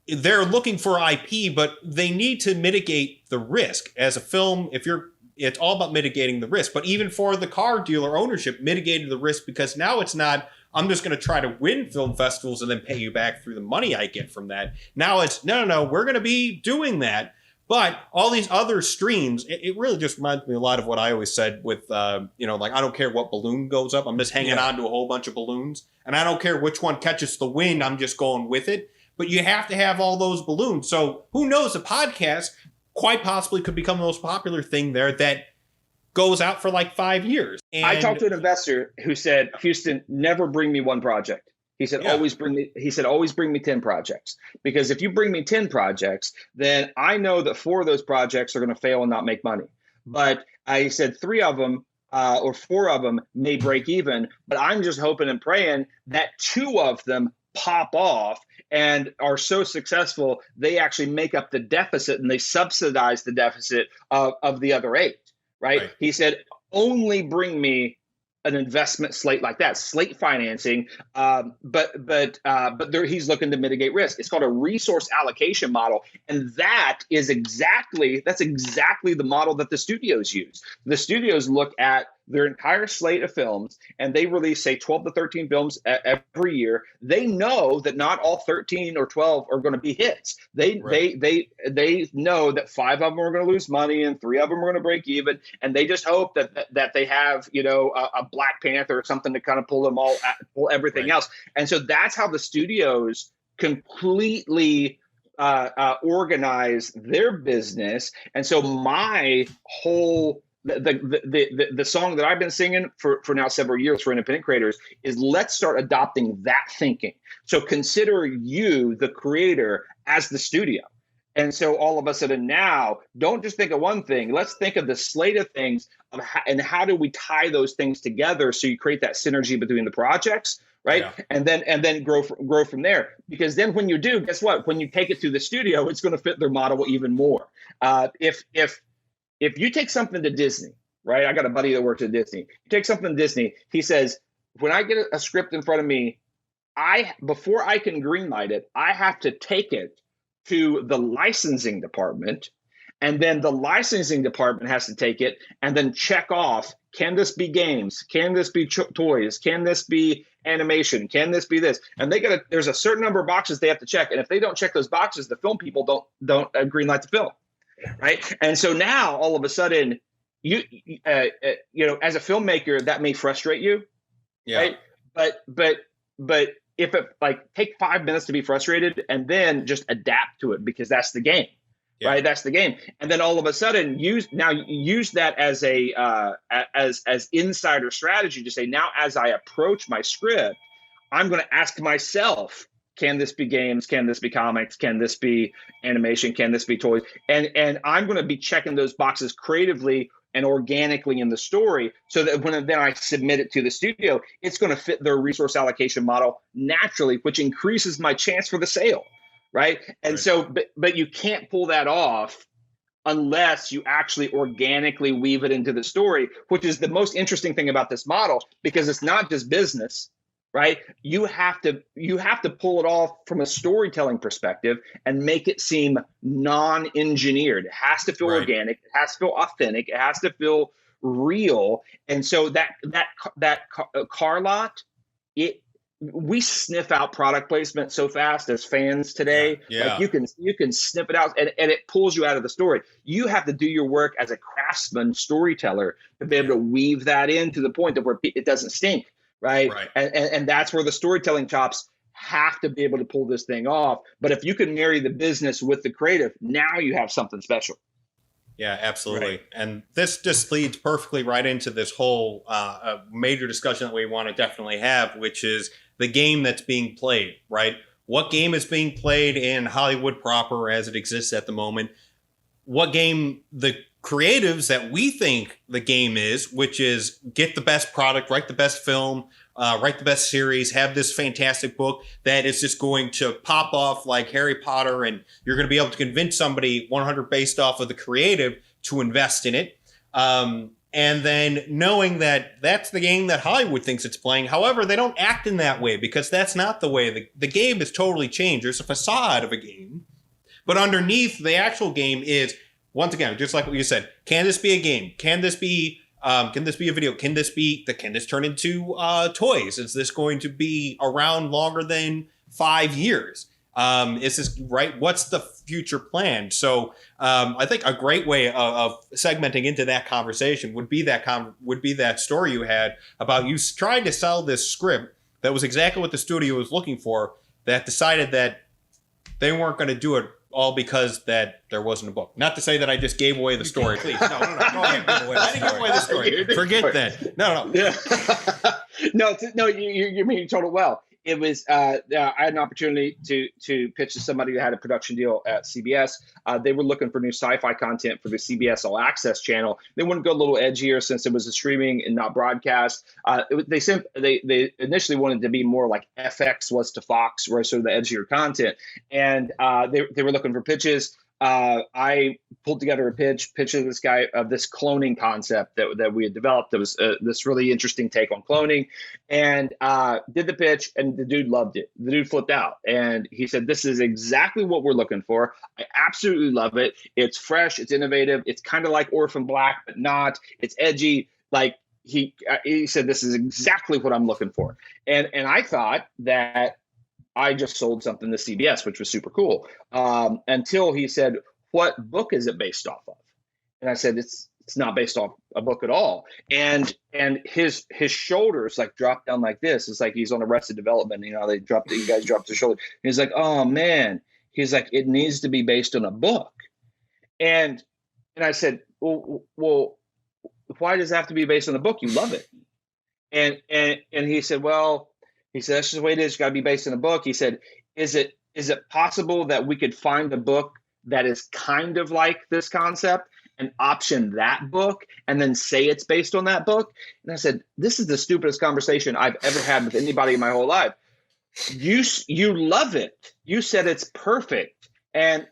S2: they're looking for IP, but they need to mitigate the risk. As a film, it's all about mitigating the risk. But even for the car dealer ownership, mitigating the risk, because now it's not, I'm just going to try to win film festivals and then pay you back through the money I get from that. Now it's, no, we're going to be doing that. But all these other streams, it really just reminds me a lot of what I always said with, I don't care what balloon goes up. I'm just hanging on to a whole bunch of balloons. And I don't care which one catches the wind. I'm just going with it. But you have to have all those balloons. So who knows, a podcast quite possibly could become the most popular thing there that goes out for like 5 years. And
S3: I talked to an investor who said, Houston, never bring me one project. He said, always bring me 10 projects. Because if you bring me 10 projects, then I know that 4 of those projects are going to fail and not make money. But I said 3 of them or 4 of them may break even, but I'm just hoping and praying that 2 of them pop off and are so successful, they actually make up the deficit and they subsidize the deficit of the other 8, right? He said, only bring me an investment slate like that, slate financing, he's looking to mitigate risk. It's called a resource allocation model, and that's exactly the model that the studios use. The studios look at their entire slate of films, and they release, say, 12 to 13 films every year. They know that not all 13 or 12 are going to be hits. They know that 5 of them are going to lose money and 3 of them are going to break even, and they just hope that they have a Black Panther or something to kind of pull everything else. And so that's how the studios completely organize their business. And so my whole the song that I've been singing for now several years for independent creators is, let's start adopting that thinking. So consider you, the creator, as the studio. And so all of a sudden now, don't just think of one thing. Let's think of the slate of things and how do we tie those things together so you create that synergy between the projects, right? Yeah. And then grow from there. Because then when you do, guess what? When you take it to the studio, it's going to fit their model even more. If you take something to Disney, right? I got a buddy that works at Disney. You take something to Disney, he says, when I get a script in front of me, before I can greenlight it, I have to take it to the licensing department, and then the licensing department has to take it and then check off, can this be games? Can this be toys? Can this be animation? Can this be this? And there's a certain number of boxes they have to check. And if they don't check those boxes, the film people don't greenlight the film. Right. And so now all of a sudden you as a filmmaker, that may frustrate you. Yeah. Right. But if it take 5 minutes to be frustrated and then just adapt to it, because that's the game. Yeah. Right. That's the game. And then all of a sudden use that as as insider strategy to say, now, as I approach my script, I'm going to ask myself, can this be games? Can this be comics? Can this be animation? Can this be toys? And I'm going to be checking those boxes creatively and organically in the story, so that when then I submit it to the studio, it's going to fit their resource allocation model naturally, which increases my chance for the sale, right? And so, but you can't pull that off unless you actually organically weave it into the story, which is the most interesting thing about this model, because it's not just business. Right. You have to pull it off from a storytelling perspective and make it seem non-engineered. It has to feel organic. It has to feel authentic. It has to feel real. And so that car lot, we sniff out product placement so fast as fans today. Yeah. Like you can sniff it out and it pulls you out of the story. You have to do your work as a craftsman storyteller to be able to weave that in to the point of where it doesn't stink. Right. And that's where the storytelling chops have to be able to pull this thing off. But if you can marry the business with the creative, now you have something special.
S2: Yeah, absolutely. Right. And this just leads perfectly right into this whole major discussion that we want to definitely have, which is the game that's being played, right? What game is being played in Hollywood proper as it exists at the moment? What game the creatives that we think the game is, which is get the best product, write the best film, write the best series, have this fantastic book that is just going to pop off like Harry Potter, and you're going to be able to convince somebody 100 based off of the creative to invest in it. And then knowing that that's the game that Hollywood thinks it's playing. However, they don't act in that way, because that's not the way the game has totally changed. There's a facade of a game, but underneath the actual game is, once again, just like what you said, can this be a game? Can this be a video? Can this turn into toys? Is this going to be around longer than 5 years? Is this right? What's the future plan? So I think a great way of segmenting into that conversation would be that story you had about you trying to sell this script that was exactly what the studio was looking for, that decided that they weren't going to do it all because that there wasn't a book. Not to say that I just gave away the story. Please, no. Go ahead, I didn't give away the story. Forget that. No.
S3: Yeah. No, you mean total well. It was I had an opportunity to pitch to somebody that had a production deal at CBS. They were looking for new sci-fi content for the CBS All Access channel. They wanted to go a little edgier since it was a streaming and not broadcast. They initially wanted to be more like FX was to Fox, where sort of the edgier content. And they were looking for pitches. I pulled together a pitch of this guy of this cloning concept that we had developed. That was this really interesting take on cloning, and did the pitch, and the dude loved it. The dude flipped out, and he said, "This is exactly what we're looking for. I absolutely love it. It's fresh, it's innovative, it's kind of like Orphan Black, but not. It's edgy. Like he said, this is exactly what I'm looking for." And I thought that I just sold something to CBS, which was super cool. Until he said, "What book is it based off of?" And I said, "It's not based off a book at all." And his shoulders like dropped down like this. It's like he's on Arrested Development. You know, you guys dropped his shoulder. And he's like, "Oh man," he's like, "It needs to be based on a book." And I said, well, why does it have to be based on a book? You love it. And he said, well. He said, "That's just the way it is. It's got to be based on a book." He said, is it possible that we could find a book that is kind of like this concept and option that book and then say it's based on that book?" And I said, "This is the stupidest conversation I've ever had with anybody in my whole life. You love it. You said it's perfect." And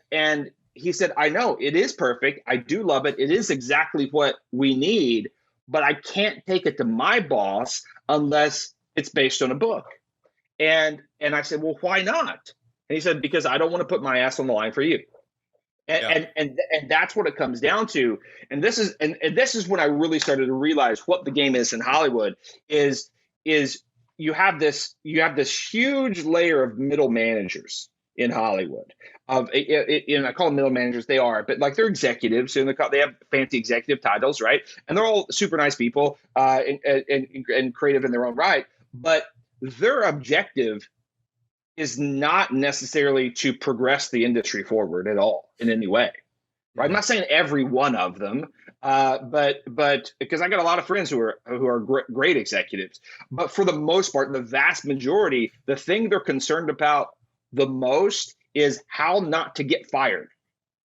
S3: he said, "I know it is perfect. I do love it. It is exactly what we need, but I can't take it to my boss unless it's based on a book." And I said, "Well, why not?" And he said, "Because I don't want to put my ass on the line for you." And that's what it comes down to. And this is when I really started to realize what the game is in Hollywood is you have this huge layer of middle managers in Hollywood. And I call them middle managers. They are, but like they're executives, and they have fancy executive titles, right? And they're all super nice people and creative in their own right. But their objective is not necessarily to progress the industry forward at all in any way. Right? I'm not saying every one of them, but because I got a lot of friends who are great executives, but for the most part, the vast majority, the thing they're concerned about the most is how not to get fired.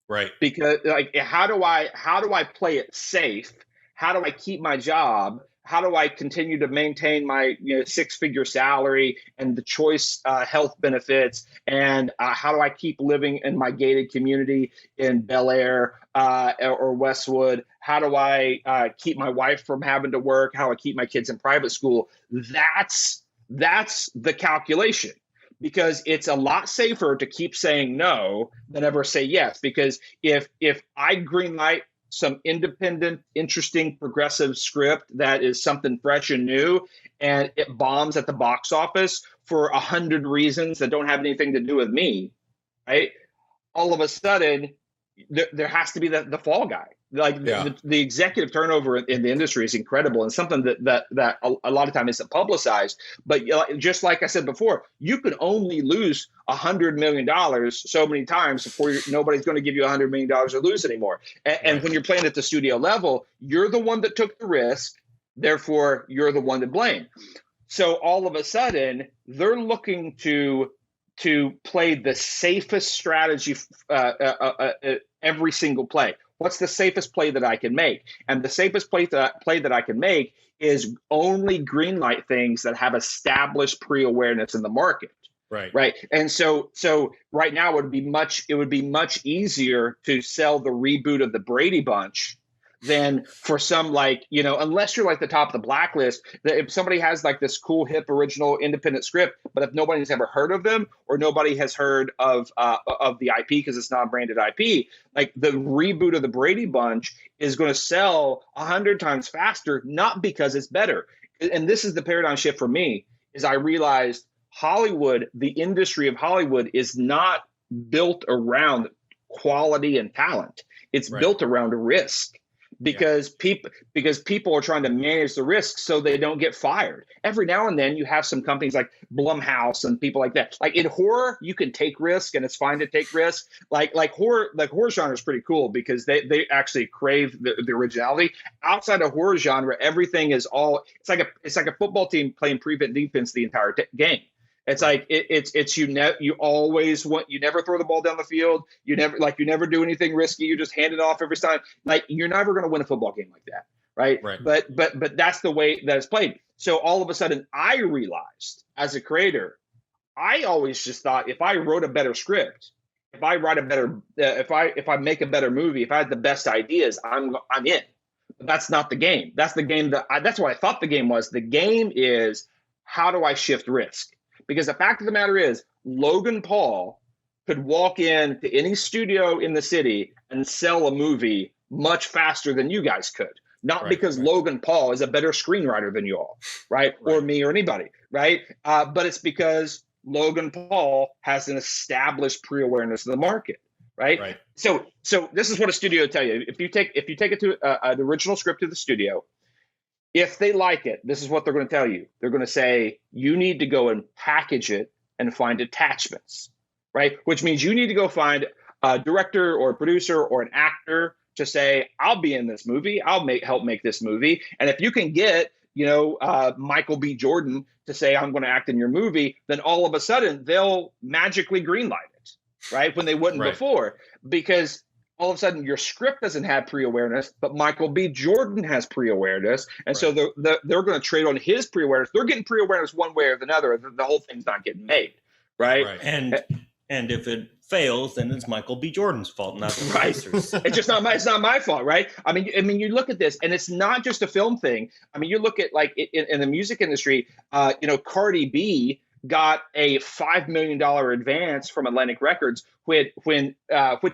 S2: Right.
S3: Because like how do I play it safe? How do I keep my job? How do I continue to maintain my 6-figure salary and the choice health benefits? And how do I keep living in my gated community in Bel Air or Westwood? How do I keep my wife from having to work? How do I keep my kids in private school? That's the calculation. Because it's a lot safer to keep saying no than ever say yes. Because if I greenlight some independent, interesting, progressive script that is something fresh and new, and it bombs at the box office for 100 reasons that don't have anything to do with me, right? All of a sudden, there has to be the fall guy. Like the executive turnover in the industry is incredible, and something that a lot of time isn't publicized. But just like I said before, you can only lose $100 million so many times before nobody's going to give you $100 million to lose anymore. And when you're playing at the studio level, you're the one that took the risk. Therefore, you're the one to blame. So all of a sudden, they're looking to play the safest strategy every single play. What's the safest play that I can make? And the safest play that I can make is only greenlight things that have established pre-awareness in the market. Right. And so right now it would be much easier to sell the reboot of the Brady Bunch than for some unless you're like the top of the blacklist, that if somebody has like this cool, hip, original, independent script, but if nobody's ever heard of them or nobody has heard of the IP because it's not a branded IP, like the reboot of the Brady Bunch is going to sell 100 times faster, not because it's better. And this is the paradigm shift for me, is I realized Hollywood, the industry of Hollywood is not built around quality and talent. It's built around risk. Because people are trying to manage the risk so they don't get fired. Every now and then you have some companies like Blumhouse and people like that. Like in horror, you can take risk and it's fine to take risk. Like horror genre is pretty cool because they actually crave the originality. Outside of horror genre, everything is it's like a football team playing prevent defense the entire game. It's like you always you never throw the ball down the field. You never do anything risky. You just hand it off every time. Like you're never going to win a football game like that, right? But that's the way that it's played. So all of a sudden, I realized as a creator, I always just thought if I wrote a better script if I write a better, if I make a better movie, if I had the best ideas, I'm in. But that's not the game. That's the game that's what I thought the game was. The game is, how do I shift risk? Because the fact of the matter is, Logan Paul could walk in to any studio in the city and sell a movie much faster than you guys could. Not because Logan Paul is a better screenwriter than you all, right? Or me or anybody, right? But it's because Logan Paul has an established pre-awareness of the market, right? So this is what a studio will tell you. If you take it to an original script to the studio, if they like it, this is what they're going to tell you. They're going to say, you need to go and package it and find attachments, right? Which means you need to go find a director or a producer or an actor to say, I'll be in this movie. I'll help make this movie. And if you can get, Michael B. Jordan to say, I'm going to act in your movie, then all of a sudden they'll magically greenlight it, right? When they wouldn't before, because all of a sudden your script doesn't have pre-awareness, but Michael B. Jordan has pre-awareness. And so they're going to trade on his pre-awareness. They're getting pre-awareness one way or another. The whole thing's not getting made, right?
S1: And if it fails, then it's Michael B. Jordan's fault, not the producers.
S3: It's not my fault, right? I mean, you look at this, and it's not just a film thing. I mean, you look at like in the music industry. Cardi B got a $5 million advance from Atlantic Records, which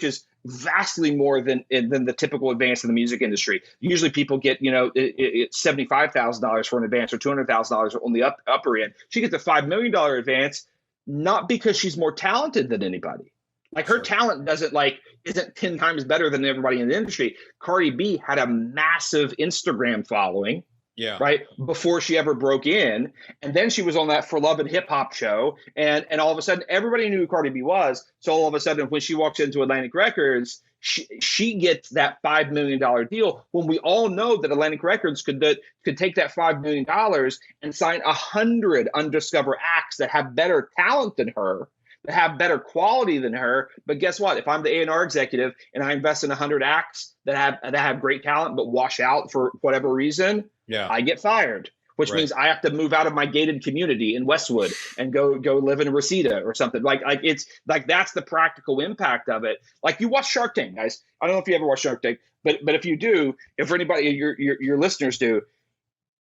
S3: is vastly more than the typical advance in the music industry. Usually, people get it's $75,000 for an advance or $200,000 on the upper end. She gets a $5 million advance. Not because she's more talented than anybody. Like her talent isn't 10 times better than everybody in the industry. Cardi B had a massive Instagram following, right, before she ever broke in. And then she was on that For Love and Hip Hop show. And all of a sudden, everybody knew who Cardi B was. So all of a sudden, when she walks into Atlantic Records, she gets that $5 million deal, when we all know that Atlantic Records could take that $5 million and sign 100 undiscovered acts that have better talent than her, that have better quality than her. But guess what? If I'm the A&R executive and I invest in 100 acts that have great talent but wash out for whatever reason, I get fired. Which means I have to move out of my gated community in Westwood and go live in Reseda or something. Like it's like, that's the practical impact of it. Like, you watch Shark Tank, guys. I don't know if you ever watch Shark Tank, but if you do, if anybody your listeners do,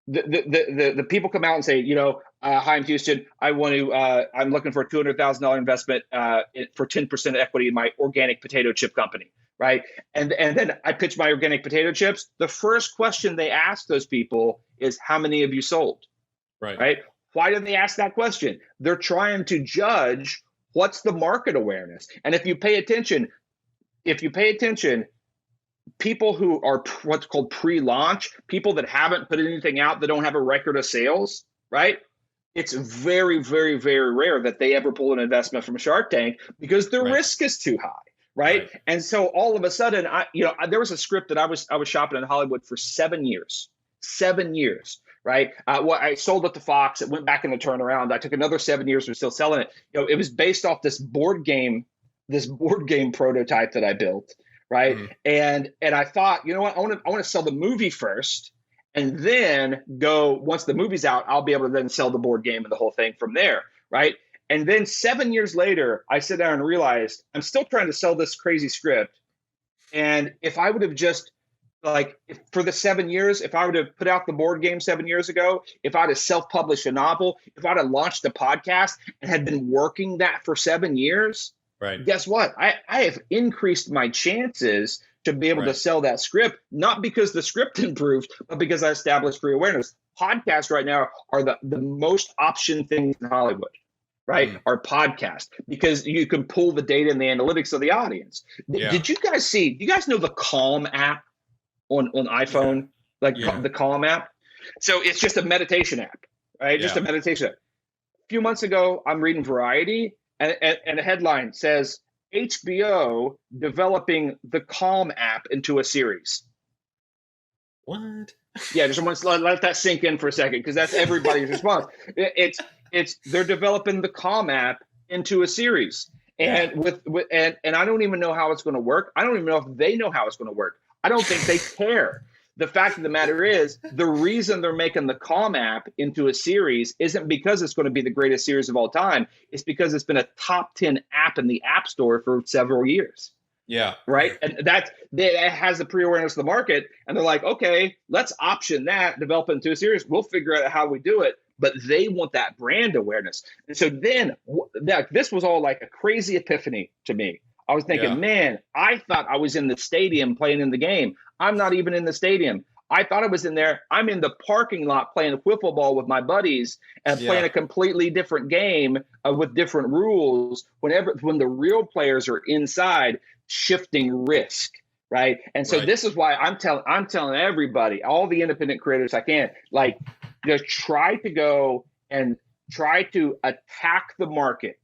S3: the people come out and say, hi, I'm Houston. I'm looking for a $200,000 investment for 10% equity in my organic potato chip company. Right. And then I pitch my organic potato chips. The first question they ask those people is, how many have you sold? Right. Why did they ask that question? They're trying to judge what's the market awareness. And if you pay attention, people who are what's called pre-launch, people that haven't put anything out, that don't have a record of sales, right? It's very, very, very rare that they ever pull an investment from Shark Tank because the risk is too high. Right. And so all of a sudden, there was a script that I was shopping in Hollywood for 7 years, right? I sold it to Fox. It went back in the turnaround. I took another 7 years. We're still selling it. It was based off this board game prototype that I built. Right. And I thought, I want to sell the movie first, and then once the movie's out, I'll be able to then sell the board game and the whole thing from there. Right. And then 7 years later, I sit down and realized I'm still trying to sell this crazy script. And if I would have just for the 7 years, if I would have put out the board game 7 years ago, if I'd have self-published a novel, if I'd have launched a podcast and had been working that for 7 years, guess what? I have increased my chances to be able to sell that script, not because the script improved, but because I established pre-awareness. Podcasts right now are the most optioned things in Hollywood. Our podcast, because you can pull the data and the analytics of the audience. Did you guys see? Do you guys know the Calm app on iPhone? The Calm app. So it's just a meditation app, right? Just a meditation app. A few months ago, I'm reading Variety, and a headline says HBO developing the Calm app into a series.
S2: What?
S3: Yeah, just want to let that sink in for a second, because that's everybody's response. They're developing the Calm app into a series, and and I don't even know how it's going to work. I don't even know if they know how it's going to work. I don't think they care. the fact of the matter is, the reason they're making the Calm app into a series isn't because it's going to be the greatest series of all time. It's because it's been a top 10 app in the App Store for several years.
S2: Yeah.
S3: Right. And that has the pre-awareness of the market. And they're like, okay, let's option that, develop it into a series. We'll figure out how we do it. But they want that brand awareness. And so then this was all like a crazy epiphany to me. I was thinking, man, I thought I was in the stadium playing in the game. I'm not even in the stadium. I thought I was in there. I'm in the parking lot playing wiffle ball with my buddies and playing a completely different game with different rules. When the real players are inside, shifting risk, right? And so this is why I'm telling everybody, all the independent creators I can, like, just try to go and try to attack the market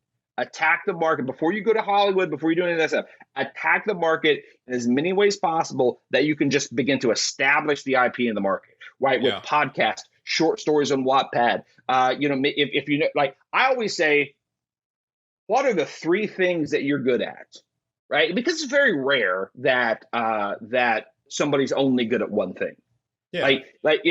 S3: before you go to Hollywood, before you do any of that stuff. Attack the market in as many ways possible that you can just begin to establish the IP in the market, right? With podcasts, short stories on Wattpad. If you know, like I always say, what are the 3 things that you're good at, right? Because it's very rare that somebody's only good at one thing. Yeah.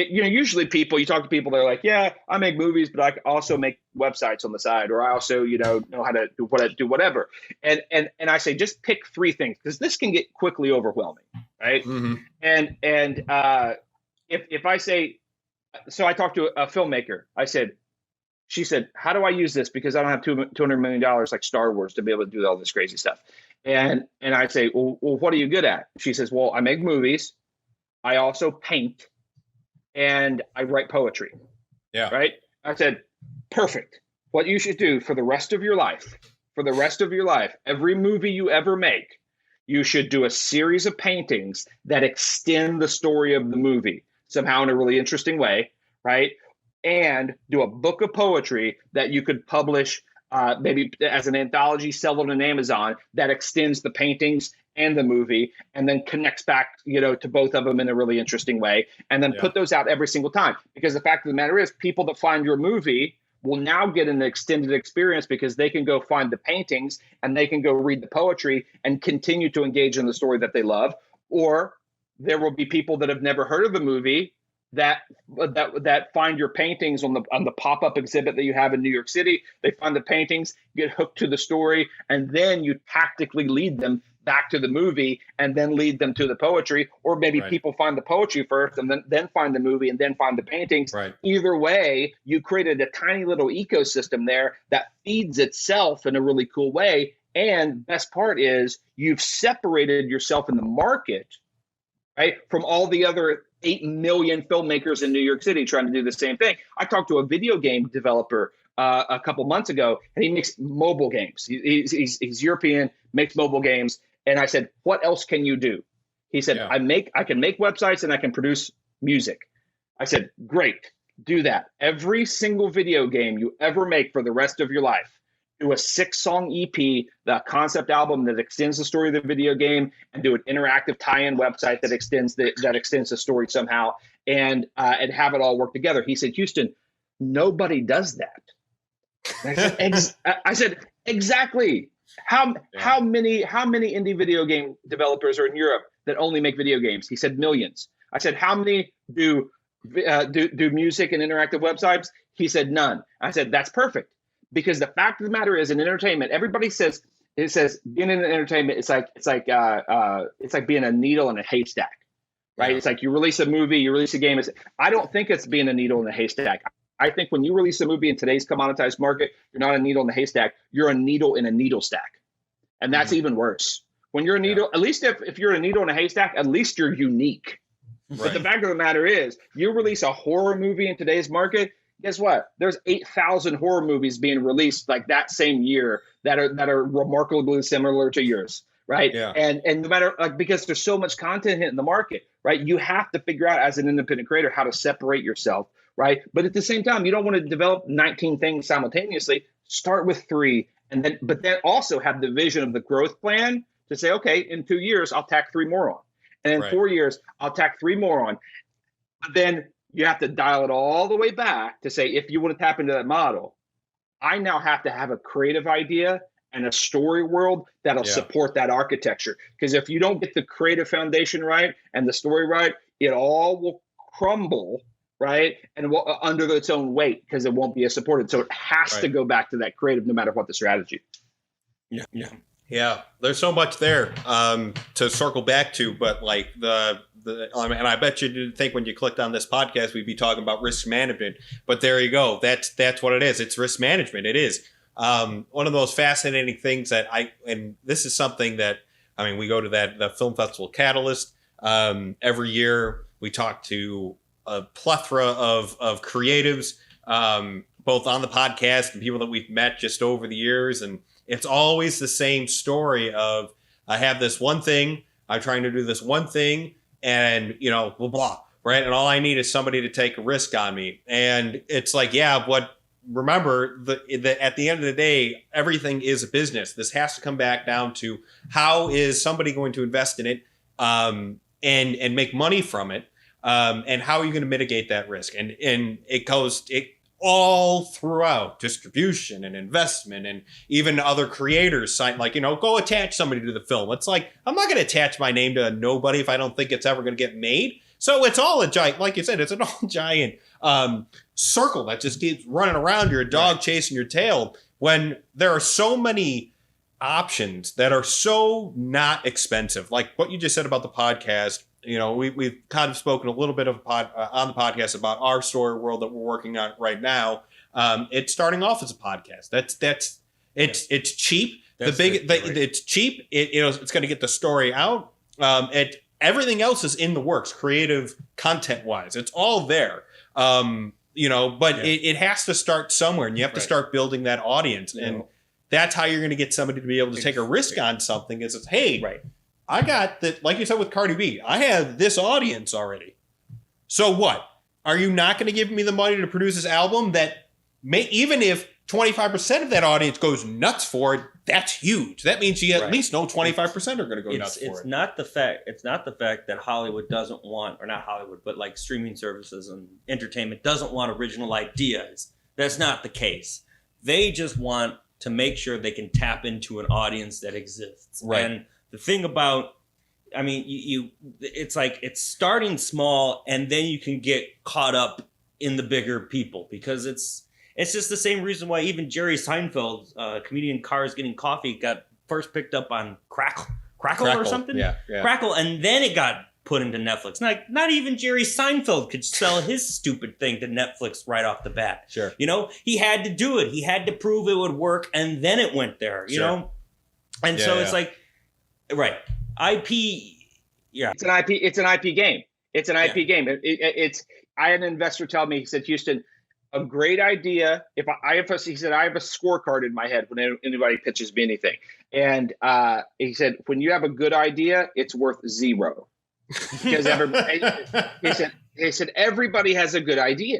S3: Usually you talk to people, they're like, yeah, I make movies, but I also make websites on the side, or I also, know how to do whatever. And I say, just pick 3 things, because this can get quickly overwhelming, right? Mm-hmm. And if I say, so I talked to a filmmaker, she said, how do I use this? Because I don't have $200 million like Star Wars to be able to do all this crazy stuff. And I say, well, what are you good at? She says, well, I make movies. I also paint, and I write poetry. Yeah. Right. I said, perfect. What you should do for the rest of your life, every movie you ever make, you should do a series of paintings that extend the story of the movie somehow in a really interesting way. Right. And do a book of poetry that you could publish maybe as an anthology, sell it on Amazon, that extends the paintings and the movie, and then connects back, to both of them in a really interesting way, and then put those out every single time. Because the fact of the matter is, people that find your movie will now get an extended experience, because they can go find the paintings and they can go read the poetry and continue to engage in the story that they love. Or there will be people that have never heard of the movie that find your paintings on the pop-up exhibit that you have in New York City. They find the paintings, get hooked to the story, and then you tactically lead them back to the movie and then lead them to the poetry. Or maybe people find the poetry first and then find the movie and then find the paintings. Right. Either way, you created a tiny little ecosystem there that feeds itself in a really cool way. And best part is, you've separated yourself in the market, right, from all the other 8 million filmmakers in New York City trying to do the same thing. I talked to a video game developer a couple months ago, and he makes mobile games. He's European, makes mobile games. And I said, what else can you do? He said, I can make websites and I can produce music. I said, great, do that. Every single video game you ever make for the rest of your life, do a 6-song EP, the concept album that extends the story of the video game, and do an interactive tie-in website that extends the story somehow, and have it all work together. He said, Houston, nobody does that. I said, exactly. How many indie video game developers are in Europe that only make video games? He said, millions. I said, how many do music and interactive websites? He said, none. I said, that's perfect. Because the fact of the matter is, in entertainment, everybody says being in entertainment, it's like being a needle in a haystack, right? Yeah. It's like you release a movie, you release a game. I don't think it's being a needle in a haystack. I think when you release a movie in today's commoditized market, you're not a needle in the haystack. You're a needle in a needle stack, and that's even worse. When you're a needle, at least if you're a needle in a haystack, at least you're unique. Right. But the fact of the matter is, you release a horror movie in today's market. Guess what? There's 8,000 horror movies being released like that same year that are remarkably similar to yours, right? Yeah. And no matter, because there's so much content in the market, right? You have to figure out as an independent creator how to separate yourself, right? But at the same time, you don't want to develop 19 things simultaneously. Start with 3, but then also have the vision of the growth plan to say, okay, in 2 years I'll tack 3 more on, and in 4 years I'll tack 3 more on. But then you have to dial it all the way back to say, if you want to tap into that model, I now have to have a creative idea and a story world that'll support that architecture. Because if you don't get the creative foundation right and the story right, it all will crumble, right? And will, under its own weight, because it won't be as supported. So it has to go back to that creative no matter what the strategy.
S2: Yeah, there's so much there to circle back to, but like and I bet you didn't think when you clicked on this podcast we'd be talking about risk management, but there you go. That's what it is. It's risk management. It is one of the most fascinating things that and this is something that, I mean, we go to the film festival Catalyst every year. We talk to a plethora of creatives, both on the podcast and people that we've met just over the years, and it's always the same story of, I have this one thing, I'm trying to do this one thing, and, blah, blah, right? And all I need is somebody to take a risk on me. And it's like, but remember, at the end of the day, everything is a business. This has to come back down to, how is somebody going to invest in it and make money from it? And how are you going to mitigate that risk? And it goes all throughout distribution and investment, and even other creators sign, like, go attach somebody to the film. It's like, I'm not going to attach my name to nobody if I don't think it's ever going to get made. So it's all a giant, like you said, it's an all giant circle that just keeps running around. You're a dog chasing your tail, when there are so many options that are so not expensive. Like what you just said about the podcast. We've kind of spoken a little bit of on the podcast about our story world that we're working on right now. It's starting off as a podcast. It's cheap. It's cheap. It's going to get the story out. Everything else is in the works, creative content wise. It's all there. It has to start somewhere, and you have to start building that audience, and that's how you're going to get somebody to be able to take a risk on something. Is it's, hey. I got that, like you said with Cardi B, I have this audience already. So what? Are you not going to give me the money to produce this album that even if 25% of that audience goes nuts for it, that's huge. That means you at least know 25% are going to go nuts for it.
S1: It's not the fact that Hollywood doesn't want, or not Hollywood, but like streaming services and entertainment doesn't want original ideas. That's not the case. They just want to make sure they can tap into an audience that exists.
S2: Right.
S1: And the thing about, I mean, it's like, it's starting small, and then you can get caught up in the bigger people, because it's just the same reason why even Jerry Seinfeld's comedian Cars Getting Coffee got first picked up on Crackle or something. Yeah. Crackle, and then it got put into Netflix. Not even Jerry Seinfeld could sell his stupid thing to Netflix right off the bat.
S2: Sure.
S1: He had to do it. He had to prove it would work, and then it went there. You know, and it's like. Right. IP. Yeah.
S3: It's an IP game. It's an IP game. I had an investor tell me, he said, Houston, a great idea. He said, I have a scorecard in my head when anybody pitches me anything. And he said, when you have a good idea, it's worth zero. Because he said, everybody has a good idea.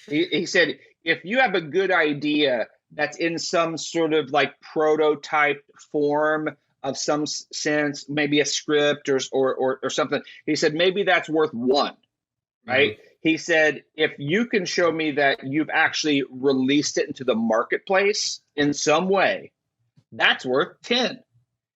S3: He said, if you have a good idea that's in some sort of like prototype form, of some sense, maybe a script or something. He said, maybe that's worth one, right? Mm-hmm. He said, if you can show me that you've actually released it into the marketplace in some way, that's worth 10.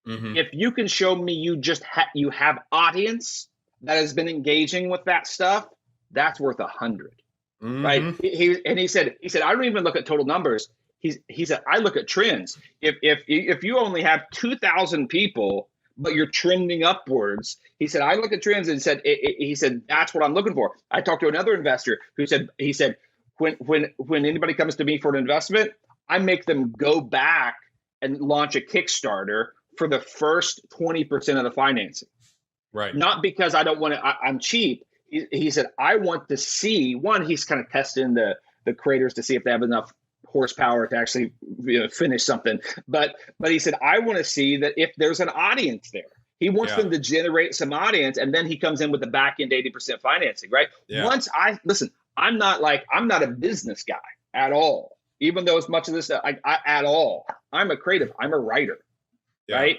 S3: Mm-hmm. If you can show me you have audience that has been engaging with that stuff, that's worth 100, mm-hmm. right? He said, I don't even look at total numbers. He said, I look at trends. If you only have 2,000 people, but you're trending upwards, he said, I look at trends, and he said, that's what I'm looking for. I talked to another investor who said, when anybody comes to me for an investment, I make them go back and launch a Kickstarter for the first 20% of the financing.
S2: Right.
S3: Not because I don't want to, I'm cheap. He said, I want to see, one, he's kind of testing the creators to see if they have enough horsepower to actually finish something. But he said, I want to see that if there's an audience there. He wants them to generate some audience, and then he comes in with the back end 80% financing, right? Yeah. I'm not a business guy at all. Even though as much of this at all. I'm a creative, I'm a writer, right?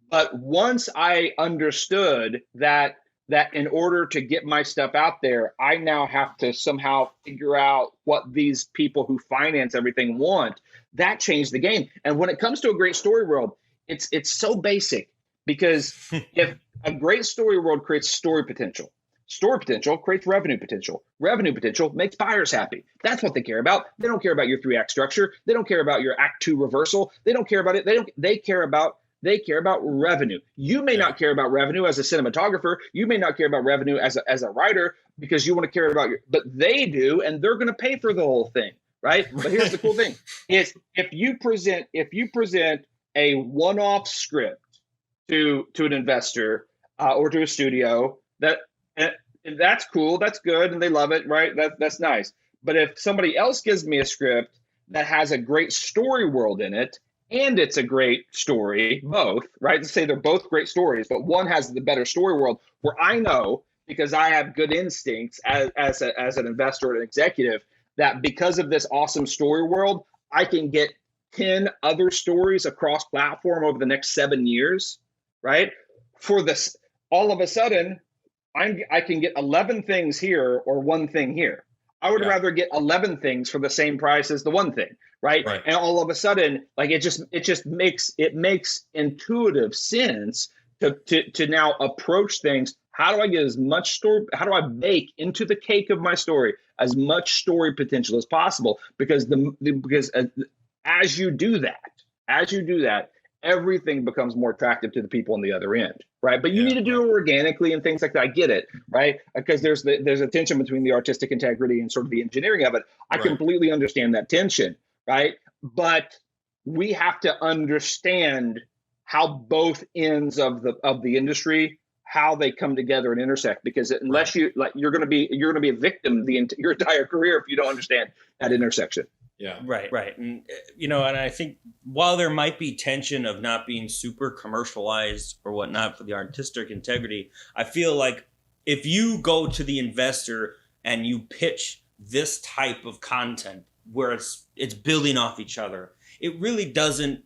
S3: But once I understood that that in order to get my stuff out there, I now have to somehow figure out what these people who finance everything want. That changed the game. And when it comes to a great story world, it's so basic, because if a great story world creates story potential creates revenue potential. Revenue potential makes buyers happy. That's what they care about. They don't care about your 3-act structure. They don't care about your act 2 reversal. They don't care about it. They care about revenue. You may not care about revenue as a cinematographer. You may not care about revenue as a writer, because you want to care about but they do, and they're going to pay for the whole thing, right? But here's the cool thing: is if you present a one-off script to an investor or to a studio, and that's cool, that's good, and they love it, right? That's nice. But if somebody else gives me a script that has a great story world in it, and it's a great story, both, right? Let's say they're both great stories, but one has the better story world, where I know, because I have good instincts as an investor or an executive, that because of this awesome story world, I can get 10 other stories across platform over the next 7 years, right? For this, all of a sudden, I can get 11 things here or one thing here. I would rather get 11 things for the same price as the one thing, right? And all of a sudden, like it makes intuitive sense to now approach things. How do I get as much story? How do I bake into the cake of my story as much story potential as possible? Because as you do that, everything becomes more attractive to the people on the other end, right? But you need to do it organically and things like that. I get it, right? Because there's a tension between the artistic integrity and sort of the engineering of it. I completely understand that tension, right? But we have to understand how both ends of the industry, how they come together and intersect. Because unless you're going to be a victim your entire career if you don't understand that intersection.
S1: Yeah. Right. And, and I think while there might be tension of not being super commercialized or whatnot for the artistic integrity, I feel like if you go to the investor and you pitch this type of content where it's building off each other, it really doesn't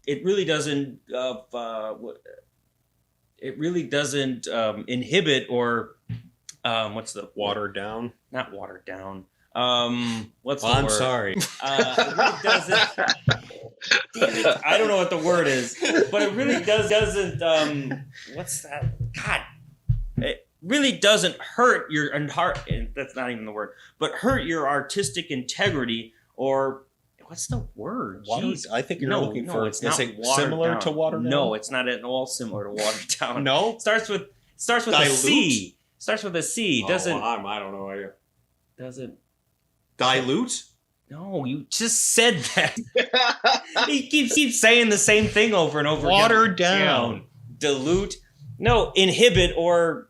S1: inhibit or what's the
S2: watered down?
S1: Not watered down.
S2: What's the word? I'm sorry.
S1: It really doesn't. Damn it, I don't know what the word is, but it really doesn't. What's that? God, it really doesn't hurt your heart. That's not even the word, but hurt your artistic integrity, or what's the word?
S2: I think you're looking for.
S1: It's not
S2: similar
S1: down.
S2: To watered down.
S1: No, it's not at all similar to watered down.
S2: No,
S1: starts with a C. Starts with a C. Doesn't.
S2: I don't know.
S1: Doesn't.
S2: Dilute?
S1: No, you just said that. He keeps saying the same thing over and over again.
S2: Watered down.
S1: Dilute. No, inhibit or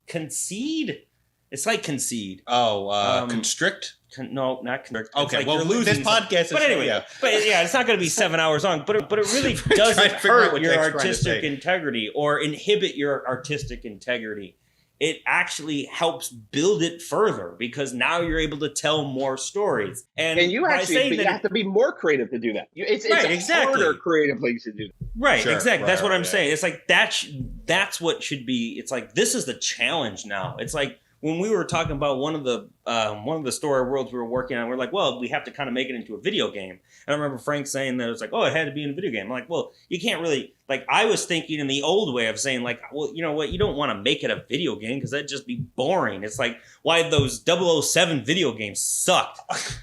S1: concede. It's like concede.
S2: Constrict?
S1: No, not constrict.
S2: Okay,
S1: like
S2: well, this podcast is...
S1: But anyway, it's not going to be 7 hours long, but it really doesn't hurt your artistic integrity or inhibit your artistic integrity. It actually helps build it further, because now you're able to tell more stories. And
S3: you have to be more creative to do that. It's harder creatively to do that.
S1: Right, sure, exactly. That's what I'm saying. It's like that's what should be. It's like this is the challenge now. It's like when we were talking about one of the story worlds we were working on, we're like, well, we have to kind of make it into a video game. And I remember Frank saying that it was like, oh, it had to be in a video game. I'm like, well, you can't really, like, I was thinking in the old way of saying, like, well, you know what, you don't want to make it a video game because that'd just be boring. It's like why those 007 video games sucked.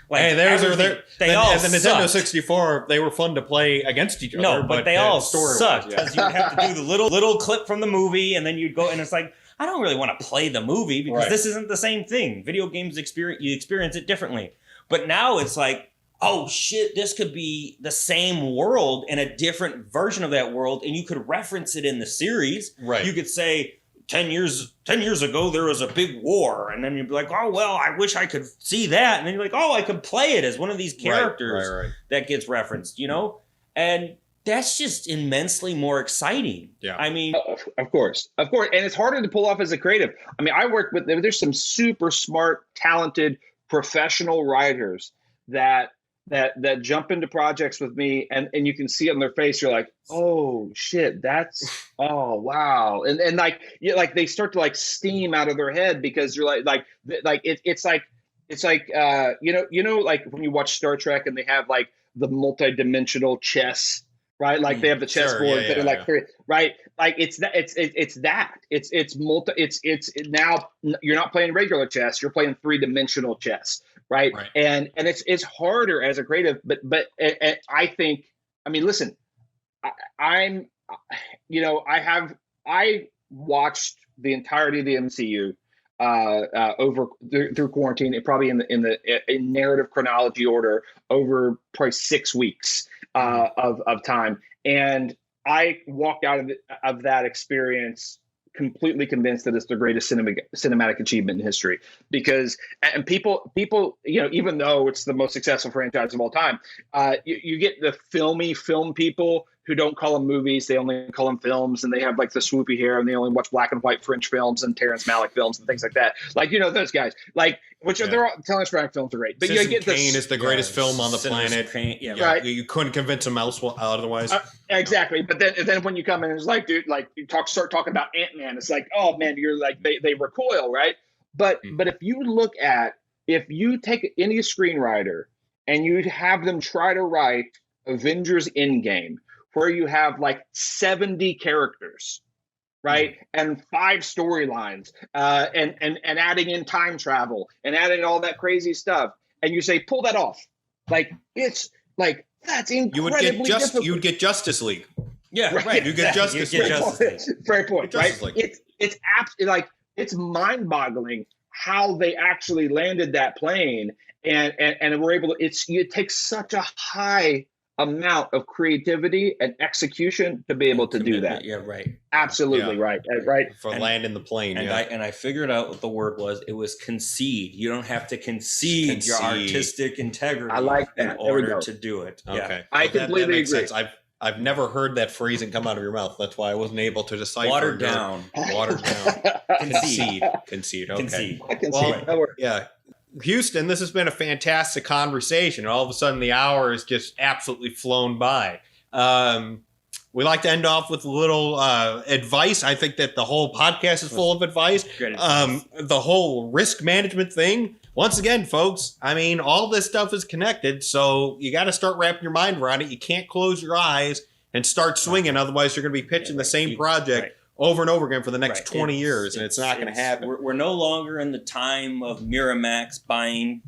S1: Like,
S2: hey,
S1: they all
S2: the Nintendo 64, they were fun to play against each other.
S1: No, but they all sucked because you'd have to do the little clip from the movie, and then you'd go, and it's like, I don't really want to play the movie because this isn't the same thing. Video games you experience it differently. But now it's like, oh shit, this could be the same world and a different version of that world, and you could reference it in the series. Right. You could say 10 years ago there was a big war, and then you'd be like, oh well, I wish I could see that. And then you're like, oh, I could play it as one of these characters that gets referenced, And that's just immensely more exciting. Yeah. I mean,
S3: of course. And it's harder to pull off as a creative. I mean, there's some super smart, talented, professional writers that that jump into projects with me, and you can see it on their face. You're like, oh shit, oh wow, and like like they start to like steam out of their head because you're it's like like when you watch Star Trek and they have like the multi-dimensional chess, right? Like they have the chessboard that are like right, like it's now you're not playing regular chess, you're playing three-dimensional chess, right? And it's harder as a creative, but I think, I mean, listen, I watched the entirety of the MCU through quarantine, and probably in narrative chronology order over probably 6 weeks of time, and I walked out of that experience completely convinced that it's the greatest cinematic achievement in history, because and people even though it's the most successful franchise of all time, you get the film people who don't call them movies, they only call them films, and they have like the swoopy hair, and they only watch black and white French films and Terrence Malick films and things like that. Like, those guys, like, which they're all Terrence Malick films are great, but
S2: Citizen
S3: you get
S2: Kane is the greatest film on the planet.
S3: Right?
S2: You couldn't convince them otherwise.
S3: Exactly, but then when you come in, it's like, dude, like you start talking about Ant-Man, it's like, oh man, you're like they recoil, right? But if you take any screenwriter and you have them try to write Avengers Endgame, where you have like 70 characters, right? And 5 storylines, and adding in time travel and adding all that crazy stuff. And you say, pull that off. Like, it's like, that's incredibly difficult.
S2: You would get Justice League.
S1: Yeah, right.
S2: You get Justice League.
S3: Fair point, right? It's absolutely like, it's mind-boggling how they actually landed that plane and were able to, it takes such a high amount of creativity and execution to be able to do that.
S1: Yeah, right.
S3: Absolutely right. Right.
S2: For landing the plane.
S1: And I figured out what the word was. It was concede. You don't have to concede your artistic integrity.
S3: I like that.
S1: In order to do it.
S2: Okay.
S1: Yeah.
S3: I completely agree.
S2: Sense. I've never heard that phrasing come out of your mouth. That's why I wasn't able to decipher.
S1: Watered down.
S2: Concede. Concede. Okay.
S3: Well,
S2: yeah. Houston, this has been a fantastic conversation. All of a sudden, the hour has just absolutely flown by. We like to end off with a little advice. I think that the whole podcast is full of advice. The whole risk management thing. Once again, folks, I mean, all this stuff is connected, so you got to start wrapping your mind around it. You can't close your eyes and start swinging. Otherwise, you're going to be pitching the same project over and over again for the next 20 years, and it's not going to happen.
S1: We're no longer in the time of Miramax buying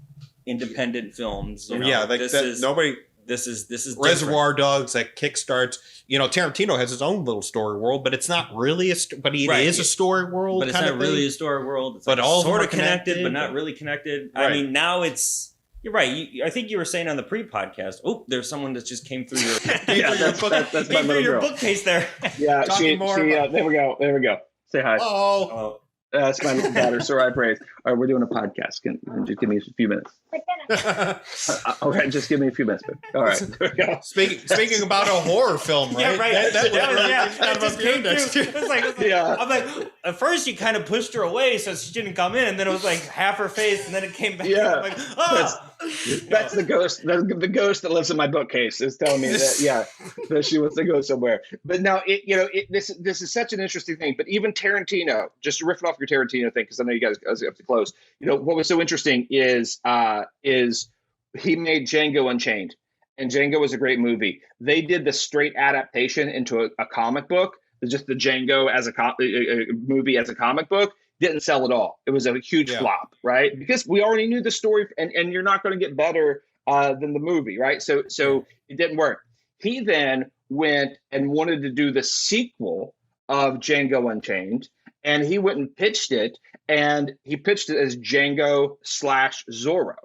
S1: independent films. This is
S2: Reservoir Dogs that kickstarts. Tarantino has his own little story world, but it's not really but it is a story world.
S1: But it's not really a story world. It's
S2: but
S1: like
S2: all
S1: sort of connected, but not really connected. Right. I mean, now it's. You're right. I think you were saying on the pre-podcast. Oh, there's someone that just came through your
S3: that's my little girl.
S1: Bookcase there.
S3: Yeah, there we go. Say hi.
S2: Oh.
S3: That's my little daughter, Soraya Praise. All right, we're doing a podcast. Can you just give me a few minutes? Okay, just give me a few minutes. All right, there we go.
S2: Speaking about a horror film, right?
S1: Yeah, right.
S2: That just came through.
S1: I'm like, at first you kind of pushed her away so she didn't come in, and then it was like half her face, and then it came back.
S3: Yeah,
S1: I'm like, oh.
S3: That's the ghost. The ghost that lives in my bookcase is telling me that she wants to go somewhere. But now, this is such an interesting thing. But even Tarantino, just riffing off your Tarantino thing, because I know you guys have to close. What was so interesting is he made Django Unchained, and Django was a great movie. They did the straight adaptation into a comic book, just the Django as a movie as a comic book. Didn't sell at all. It was a huge flop, right? Because we already knew the story, and you're not going to get better than the movie, right? So it didn't work. He then went and wanted to do the sequel of Django Unchained, and he went and pitched it, and he pitched it as Django/Zorro,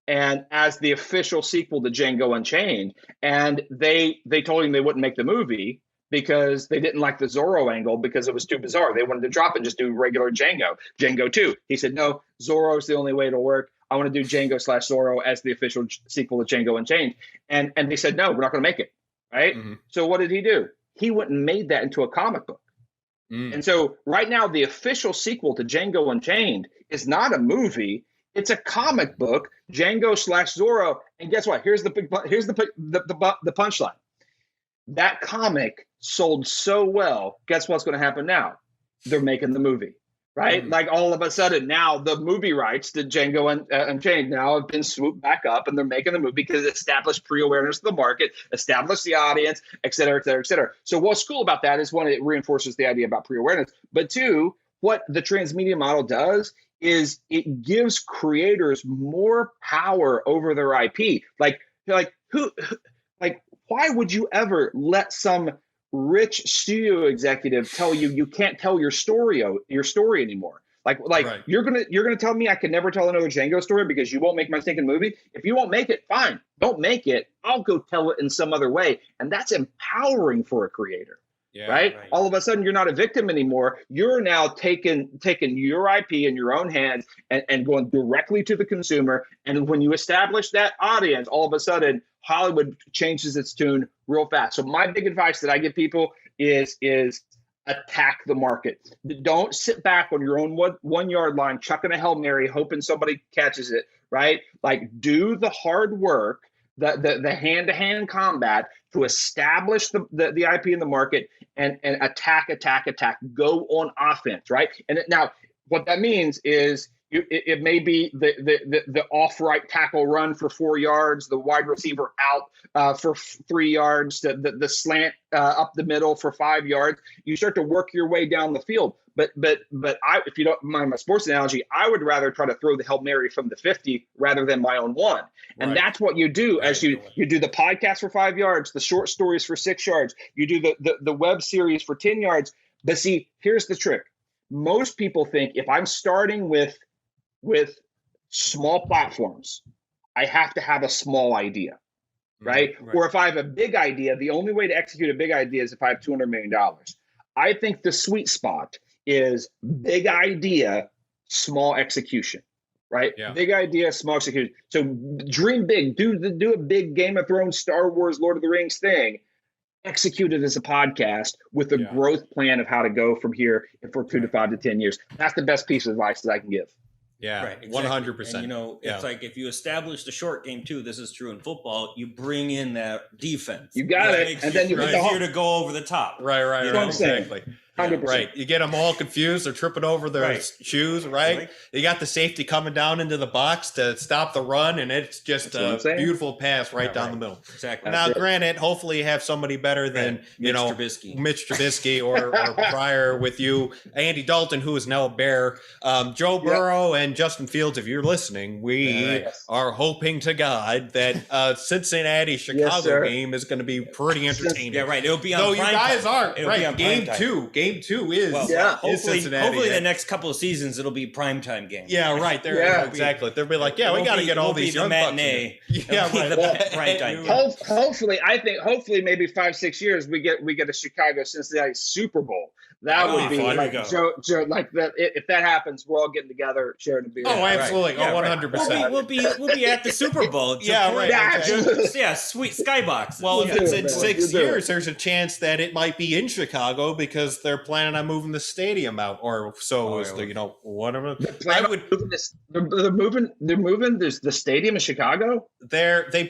S3: and as the official sequel to Django Unchained. And they told him they wouldn't make the movie because they didn't like the Zorro angle because it was too bizarre. They wanted to drop it and just do regular Django 2. He said, no, Zorro's the only way it'll work. I want to do Django/Zorro as the official sequel to Django Unchained. And they said, no, we're not going to make it, right? Mm-hmm. So what did he do? He went and made that into a comic book. And so right now, the official sequel to Django Unchained is not a movie. It's a comic book, Django / Zorro, and guess what? Here's the punchline. That comic sold so well. Guess what's going to happen now? They're making the movie, right? Like all of a sudden now the movie rights to Django Unchained now have been swooped back up, and they're making the movie because it established pre-awareness of the market, established the audience, et cetera, et cetera, et cetera. So what's cool about that is, one, it reinforces the idea about pre-awareness, but two, what the transmedia model does is it gives creators more power over their IP. Like why would you ever let some rich studio executive tell you can't tell your story anymore? Like right. you're gonna tell me I can never tell another Django story because you won't make my stinking movie? If you won't make it, fine, don't make it. I'll go tell it in some other way, and that's empowering for a creator. Yeah, right? All of a sudden, you're not a victim anymore. You're now taking your IP in your own hands and going directly to the consumer. And when you establish that audience, all of a sudden, Hollywood changes its tune real fast. So my big advice that I give people is attack the market. Don't sit back on your own 1 yard line, chucking a Hail Mary, hoping somebody catches it, right? Like, do the hard work, the hand-to-hand combat to establish the IP in the market and attack. Go on offense, right? And now what that means is it may be the off-right tackle run for 4 yards, the wide receiver out for 3 yards, the slant up the middle for 5 yards. You start to work your way down the field. But if you don't mind my sports analogy, I would rather try to throw the Hail Mary from the 50 rather than my own one. And that's what you do as you do the podcast for 5 yards, the short stories for 6 yards. You do the web series for 10 yards. But see, here's the trick. Most people think if I'm starting with small platforms, I have to have a small idea, right? Or if I have a big idea, the only way to execute a big idea is if I have $200 million. I think the sweet spot is big idea, small execution, right? Yeah. Big idea, small execution. So dream big, do a big Game of Thrones, Star Wars, Lord of the Rings thing. Execute it as a podcast with a growth plan of how to go from here for 2 to 5 to 10 years. That's the best piece of advice that I can give.
S2: Yeah, right, exactly. 100%.
S1: And, it's like if you establish the short game too, this is true in football, you bring in that defense.
S3: You got it. And then you
S1: get easier to go over the top.
S2: Right, exactly.
S3: 100%.
S2: Right. You get them all confused. They're tripping over their shoes, right? You got the safety coming down into the box to stop the run, and it's just a beautiful pass down the middle.
S1: Exactly.
S2: Now, granted, hopefully you have somebody better than, Mitch Trubisky or prior with you, Andy Dalton, who is now a Bear, Joe Burrow and Justin Fields. If you're listening, we are hoping to God that Cincinnati-Chicago game is going to be pretty entertaining.
S1: Yeah, right. It'll be on prime time.
S2: You guys aren't. Right. Game two is Cincinnati.
S1: Hopefully the next couple of seasons it'll be primetime game.
S2: Yeah, right. Exactly. They'll be like, we got to get all these young bucks. Yeah, right.
S3: Hopefully maybe 5-6 years we get a Chicago Cincinnati Super Bowl. That would be like Joe, like that. If that happens, we're all getting together, sharing a beer.
S2: Oh, absolutely.
S3: Right.
S2: 100%.
S1: We'll be at the Super Bowl. Sweet skybox.
S2: Well, if it's in 6 years, there's a chance that it might be in Chicago because they're planning on moving the stadium out, or so is the whatever.
S3: They're moving. There's the stadium in Chicago.
S2: They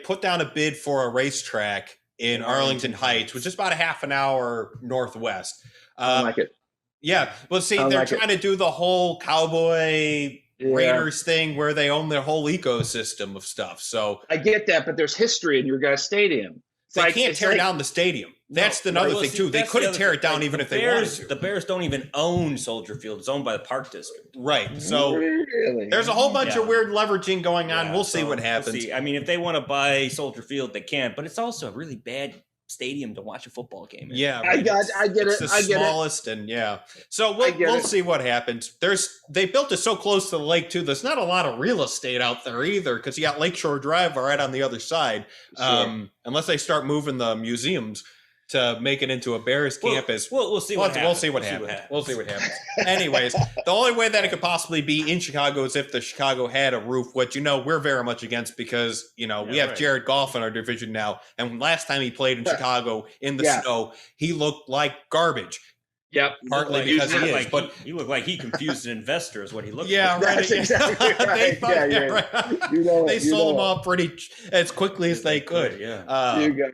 S2: put down a bid for a racetrack in Arlington Heights, which is about a half an hour northwest.
S3: I like it.
S2: Yeah. Well, see, they're trying to do the whole cowboy Raiders thing where they own their whole ecosystem of stuff. So
S3: I get that, but there's history in your guys' stadium.
S2: They can't tear down the stadium. That's another thing, too. They couldn't tear it down even if they wanted to.
S1: The Bears don't even own Soldier Field. It's owned by the Park District.
S2: Right. So there's a whole bunch of weird leveraging going on. We'll see what happens.
S1: We'll see. I mean, if they want to buy Soldier Field, they can. But it's also a really bad stadium to watch a football game in.
S2: Yeah.
S3: Right. I get
S2: it's
S3: it.
S2: It's the smallest and So we'll see what happens. They built it so close to the lake, too. There's not a lot of real estate out there either because you got Lakeshore Drive right on the other side. Sure. Unless they start moving the museums to make it into a Bears campus.
S1: We'll see what happens.
S2: We'll see what happens. Anyways, the only way that it could possibly be in Chicago is if the Chicago had a roof, which, we're very much against because, we have Jared Goff in our division now. And last time he played in Chicago in the snow, he looked like garbage.
S3: Yep.
S2: Partly because he is, but
S1: he looked like he confused an investor is what he looked like.
S2: yeah, right.
S3: That's exactly right.
S2: Right.
S3: You know
S2: They
S3: it,
S2: sold them off pretty as quickly as they could.
S1: Yeah.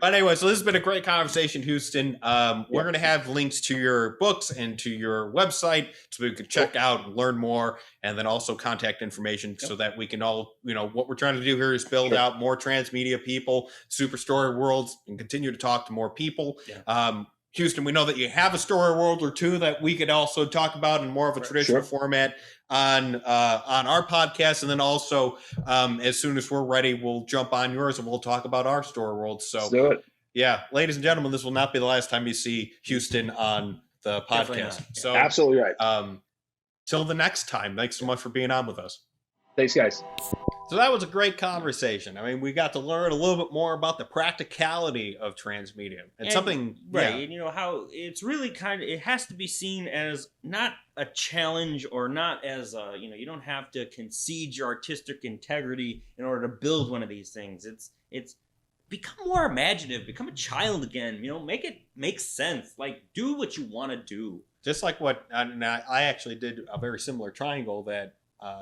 S2: But anyway, so this has been a great conversation, Houston. We're going to have links to your books and to your website so we can check out and learn more, and then also contact information so that we can all, what we're trying to do here is build out more transmedia people, super story worlds, and continue to talk to more people.
S1: Yeah.
S2: Houston, we know that you have a story world or two that we could also talk about in more of a traditional format on our podcast, and then also as soon as we're ready, we'll jump on yours and we'll talk about our story world. So,
S3: let's do it.
S2: Yeah, ladies and gentlemen, this will not be the last time you see Houston on the podcast. So,
S3: absolutely right.
S2: Till the next time, thanks so much for being on with us.
S3: Thanks, guys.
S2: So that was a great conversation. I mean, we got to learn a little bit more about the practicality of transmedia and something,
S1: right? And how it's really it has to be seen as not a challenge or not as you don't have to concede your artistic integrity in order to build one of these things. It's become more imaginative, become a child again. Make it make sense. Like, do what you want to do.
S2: Just like what I actually did a very similar triangle that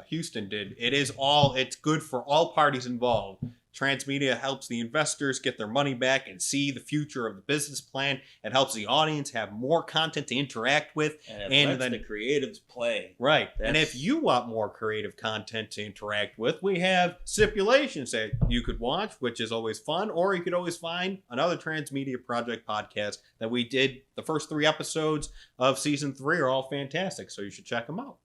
S2: Houston did. It's good for all parties involved. Transmedia helps the investors get their money back and see the future of the business plan. It helps the audience have more content to interact with.
S1: And then the creatives play.
S2: Right. And if you want more creative content to interact with, we have stipulations that you could watch, which is always fun, or you could always find another Transmedia Project podcast that we did. The first 3 episodes of season 3 are all fantastic, so you should check them out.